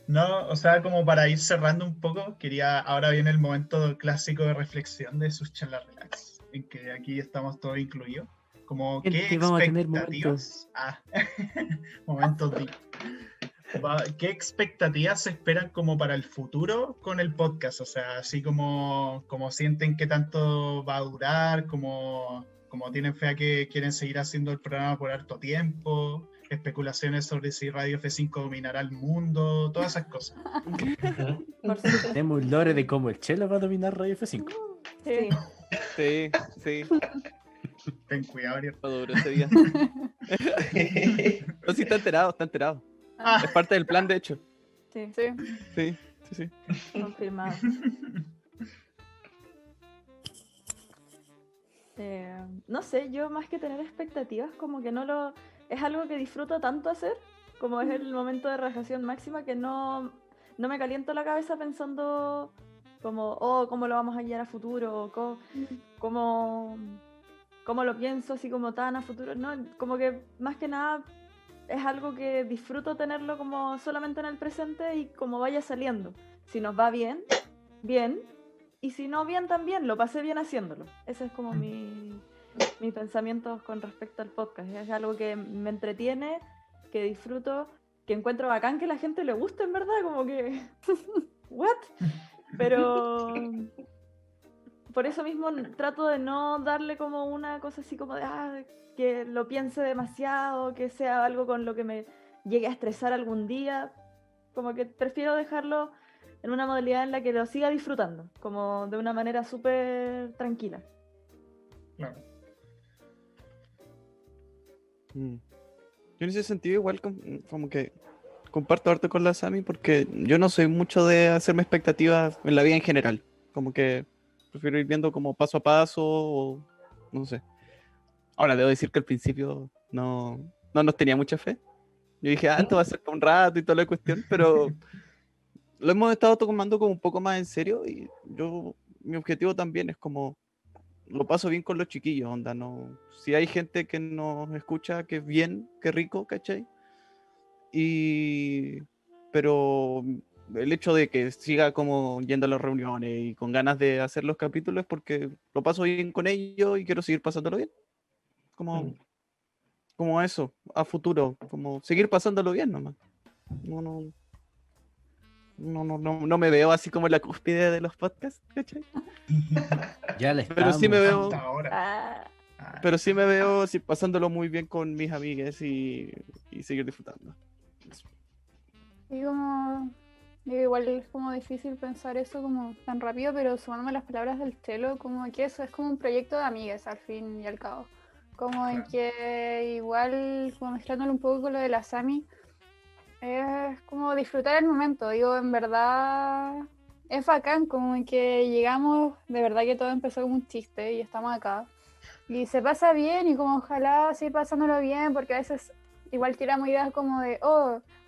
A: No, o sea, como para ir cerrando un poco, ahora viene el momento clásico de reflexión de sus charlas relax, en que aquí estamos todos incluidos. Como
E: Gente,
A: qué
E: vamos a tener
A: expectativas. Momentos deep. ¿Qué expectativas se esperan como para el futuro con el podcast? O sea, así como sienten que tanto va a durar, como tienen fe a que quieren seguir haciendo el programa por harto tiempo, especulaciones sobre si Radio F5 dominará el mundo, todas esas cosas.
B: Por supuesto.
E: Tenemos un lore de cómo el Chelo va a dominar Radio F5.
B: Sí.
C: Sí.
A: Ten cuidado, Ariel.
C: Todo duró ese día. No, sí, está enterado.
A: Ah.
C: Es parte del plan, de hecho.
B: Sí,
C: Sí.
B: confirmado. No sé, yo más que tener expectativas, como que no lo... Es algo que disfruto tanto hacer, como es el momento de relajación máxima, que no me caliento la cabeza pensando como, cómo lo vamos a guiar a futuro, o cómo lo pienso así como tan a futuro. No, como que más que nada es algo que disfruto tenerlo como solamente en el presente y como vaya saliendo. Si nos va bien, bien. Y si no bien, también, lo pasé bien haciéndolo. Ese es como mi pensamiento con respecto al podcast. Es algo que me entretiene, que disfruto, que encuentro bacán que la gente le guste, en verdad, como que... ¿What? Pero... Por eso mismo trato de no darle como una cosa así como de que lo piense demasiado, que sea algo con lo que me llegue a estresar algún día. Como que prefiero dejarlo en una modalidad en la que lo siga disfrutando, como de una manera súper tranquila.
A: Claro.
C: Yo en ese sentido igual como que comparto harto con la Sami, porque yo no soy mucho de hacerme expectativas en la vida en general. Como que prefiero ir viendo como paso a paso, o no sé. Ahora, debo decir que al principio no nos tenía mucha fe. Yo dije, esto va a ser por un rato y toda la cuestión, pero lo hemos estado tomando como un poco más en serio, y mi objetivo también es como, lo paso bien con los chiquillos, onda, no, si hay gente que nos escucha, que es bien, que rico, ¿cachai? Pero el hecho de que siga como yendo a las reuniones y con ganas de hacer los capítulos es porque lo paso bien con ellos y quiero seguir pasándolo bien. Como eso, a futuro, como seguir pasándolo bien nomás. No me veo así como en la cúspide de los podcasts, ¿cachai?
E: Ya le
C: Pero sí me veo,
A: Hasta ahora.
C: pero sí me veo así, pasándolo muy bien con mis amigues y seguir disfrutando.
D: Y como, digo, igual es como difícil pensar eso como tan rápido, pero sumándome las palabras del Chelo, como que eso es como un proyecto de amigues al fin y al cabo. Como en que igual, como mezclándolo un poco con lo de la Sami, es como disfrutar el momento. Digo, en verdad es bacán, como en que llegamos, de verdad que todo empezó como un chiste y estamos acá. Y se pasa bien y como ojalá siga pasándolo bien, porque a veces igual tiramos ideas como de,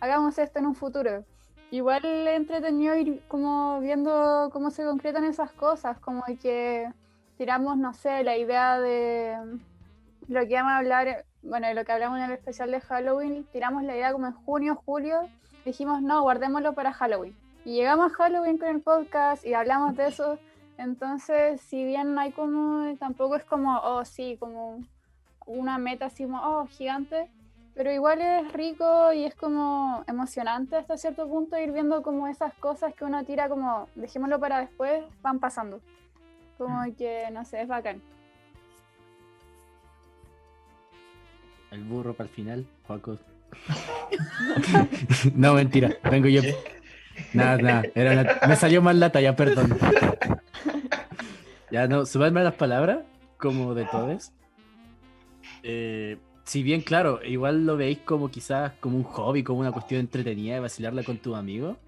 D: hagamos esto en un futuro. Igual es entretenido ir como viendo cómo se concretan esas cosas, como que tiramos, no sé, la idea de lo que vamos a hablar, bueno, de lo que hablamos en el especial de Halloween, tiramos la idea como en junio, julio, dijimos, no, guardémoslo para Halloween. Y llegamos a Halloween con el podcast y hablamos de eso. Entonces, si bien no hay como, tampoco es como, sí, como una meta así como, gigante, pero igual es rico y es como emocionante hasta cierto punto ir viendo como esas cosas que uno tira como, dejémoslo para después, van pasando. Como que, no sé, es bacán.
E: El burro para el final, Joaco. No, mentira, vengo yo. Nada, me salió mal la talla, perdón. Ya no, sumarme a las palabras, como de todos. Si bien, claro, igual lo veis como quizás como un hobby, como una cuestión entretenida de vacilarla con tu amigo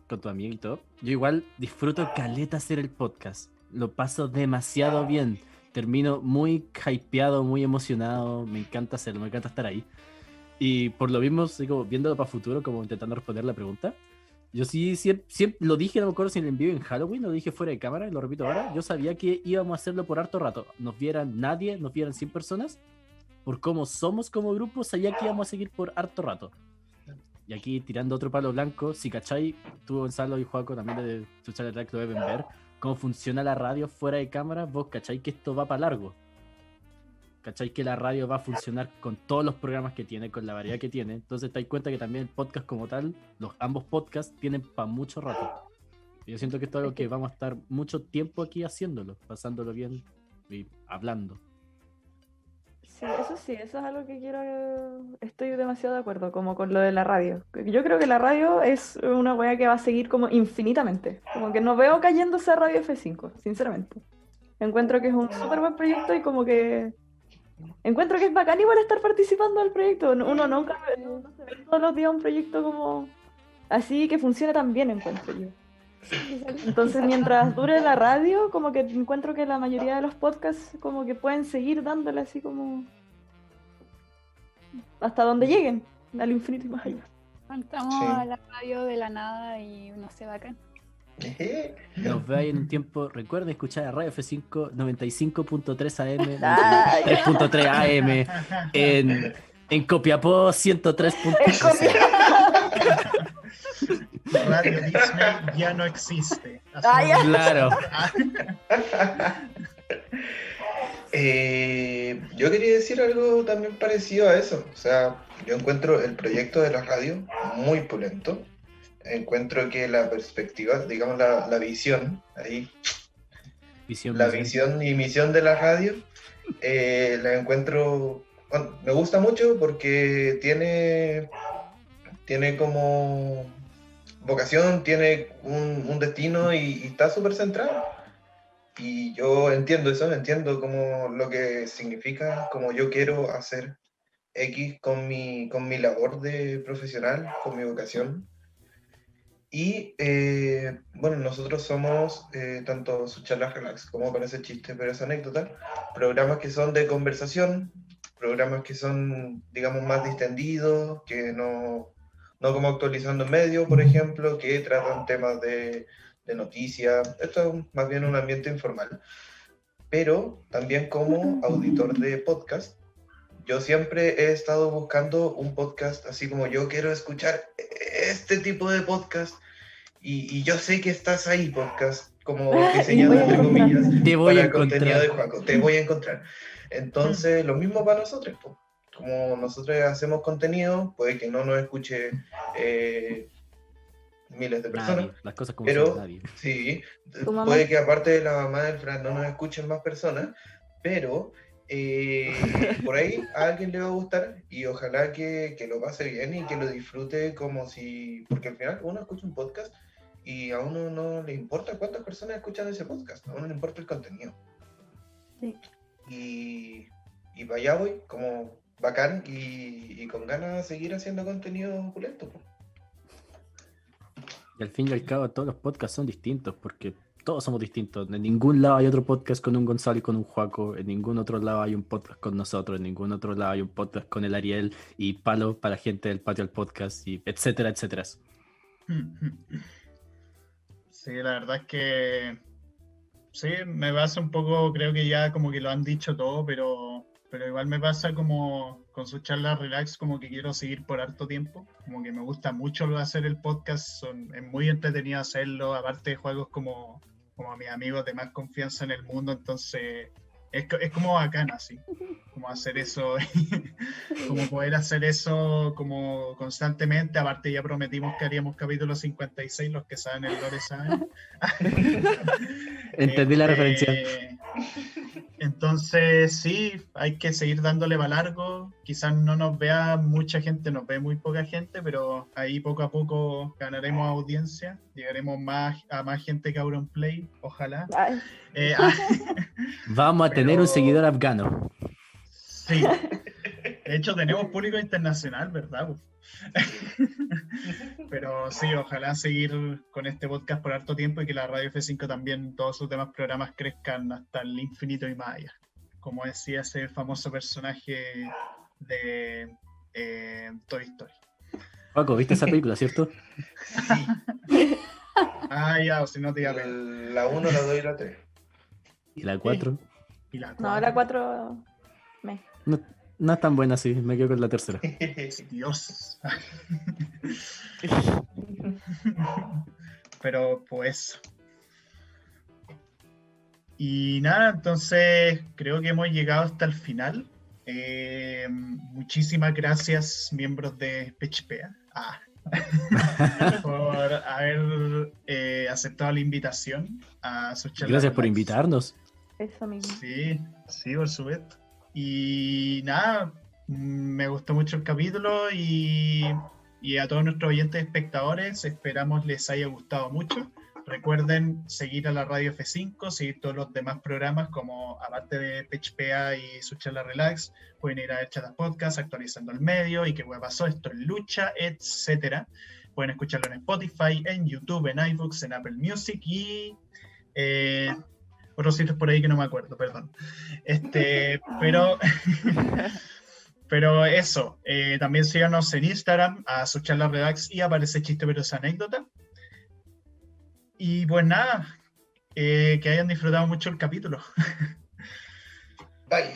E: y todo. Yo igual disfruto caleta hacer el podcast. Lo paso demasiado bien. Termino muy hypeado, muy emocionado. Me encanta hacerlo, me encanta estar ahí. Y por lo mismo, sigo viéndolo para futuro, como intentando responder la pregunta. Yo sí, siempre lo dije, no me acuerdo si en el envío en Halloween, lo dije fuera de cámara, y lo repito ahora. Yo sabía que íbamos a hacerlo por harto rato. Nos vieran 100 personas. Por cómo somos como grupo, sabía que íbamos a seguir por harto rato. Y aquí tirando otro palo blanco, si cachai, tú, Gonzalo y Joaco también de Social Track lo deben ver, cómo funciona la radio fuera de cámara, vos cachai que esto va para largo. ¿cachai? Que la radio va a funcionar con todos los programas que tiene, con la variedad que tiene. Entonces te das cuenta que también el podcast como tal, ambos podcasts tienen para mucho rato. Y yo siento que esto es algo que vamos a estar mucho tiempo aquí haciéndolo, pasándolo bien y hablando.
B: Sí, eso es algo que estoy demasiado de acuerdo, como con lo de la radio. Yo creo que la radio es una weá que va a seguir como infinitamente. Como que no veo cayéndose a Radio F5, sinceramente. Encuentro que es un súper buen proyecto y como que encuentro que es bacán igual estar participando del proyecto. Uno nunca no se ve todos los días un proyecto como así que funcione tan bien, encuentro yo. Entonces, mientras dure la radio, como que encuentro que la mayoría de los podcasts como que pueden seguir dándole así como hasta donde lleguen, al infinito y más allá.
D: Faltamos
F: Sí.
D: a la radio de la nada y no sé, bacán.
E: Nos veáis en un tiempo. Recuerden escuchar a Radio F5 95.3 AM,
B: Ay.
E: 3.3 AM, en Copiapó 103.3.
A: Radio Disney ya no existe. Así
B: Ah, ya.
E: Claro.
F: Yo quería decir algo también parecido a eso. O sea, yo encuentro el proyecto de la radio muy pulento. Encuentro que la perspectiva, digamos la visión, ahí, la visión y misión de la radio, la encuentro, bueno, me gusta mucho porque tiene como vocación, tiene un destino y está súper centrado. Y yo entiendo eso, entiendo como lo que significa, como yo quiero hacer X con mi labor de profesional, con mi vocación. Y bueno, nosotros somos tanto Sus Charlas Relax como Parece Chiste pero es Anécdota, programas que son de conversación, programas que son, digamos, más distendidos, que no como Actualizando en Medio, por ejemplo, que tratan temas de noticias. Esto es más bien un ambiente informal. Pero también como auditor de podcast, yo siempre he estado buscando un podcast así como yo quiero escuchar este tipo de podcast y yo sé que estás ahí, podcast, como diseñado entre comillas
E: Te voy a
F: para contenido
E: encontrar.
F: de Juaco, te voy a encontrar. Entonces, lo mismo para nosotros, po. Como nosotros hacemos contenido, puede que no nos escuche miles de personas,
E: Nadie, las cosas como
F: pero
E: son, nadie.
F: sí,
B: ¿Tu mamá?
F: puede que aparte de la mamá del Fran no nos escuchen más personas, pero por ahí a alguien le va a gustar y ojalá que lo pase bien y que lo disfrute como si, porque al final uno escucha un podcast y a uno no le importa cuántas personas escuchan ese podcast, a uno le importa el contenido.
B: Sí.
F: Y para allá voy, como bacán y con ganas de seguir haciendo contenido opulento. Po.
E: Y al fin y al cabo todos los podcasts son distintos porque todos somos distintos. En ningún lado hay otro podcast con un Gonzalo y con un Juaco, en ningún otro lado hay un podcast con nosotros, en ningún otro lado hay un podcast con el Ariel y Palo para gente del Patio al Podcast, y etcétera, etcétera.
A: Sí, la verdad es que sí, me pasa un poco, creo que ya como que lo han dicho todo, pero igual me pasa como con sus charlas relax, como que quiero seguir por harto tiempo, como que me gusta mucho lo de hacer el podcast, es muy entretenido hacerlo, aparte de juegos como a mis amigos de más confianza en el mundo, entonces es como bacán así, como hacer eso, como poder hacer eso como constantemente, aparte ya prometimos que haríamos capítulo 56, los que saben el lore saben.
E: Entendí la referencia.
A: Entonces sí, hay que seguir dándole para largo, quizás no nos vea mucha gente, nos ve muy poca gente, pero ahí poco a poco ganaremos audiencia, llegaremos a más gente que Auronplay, ojalá.
B: Ay,
E: Vamos a tener un seguidor afgano.
A: Sí, de hecho tenemos público internacional, ¿verdad? Pero sí, ojalá seguir con este podcast por harto tiempo y que la Radio F5 también, todos sus demás programas crezcan hasta el infinito y más allá. Como decía ese famoso personaje de Toy Story.
E: Juaco, ¿viste esa película, cierto?
A: Sí. Ah, ya, o si no te iba a pegar.
F: La 1, la 2 y la 3.
E: ¿Y la 4?
A: Y la
B: no, la 4 me.
E: No es tan buena así, me quedo con la tercera.
A: Dios. Pero pues. Y nada, entonces creo que hemos llegado hasta el final. Muchísimas gracias, miembros de PechPea, por haber aceptado la invitación a su charla.
E: Gracias por
A: relax.
E: invitarnos.
B: Eso mismo.
A: Sí, por supuesto. Y nada, me gustó mucho el capítulo y a todos nuestros oyentes espectadores, esperamos les haya gustado mucho. Recuerden seguir a la Radio F5, seguir todos los demás programas como aparte de PechPea y su charla relax, pueden ir a ver Chatas Podcast, Actualizando el Medio y qué hueá pasó, esto es Lucha, etcétera. Pueden escucharlo en Spotify, en YouTube, en iBooks, en Apple Music y otros sitios por ahí que no me acuerdo, perdón. Pero eso, también síganos en Instagram, a su charla relax y aparece chiste pero es anécdota. Y pues nada, que hayan disfrutado mucho el capítulo.
F: Bye.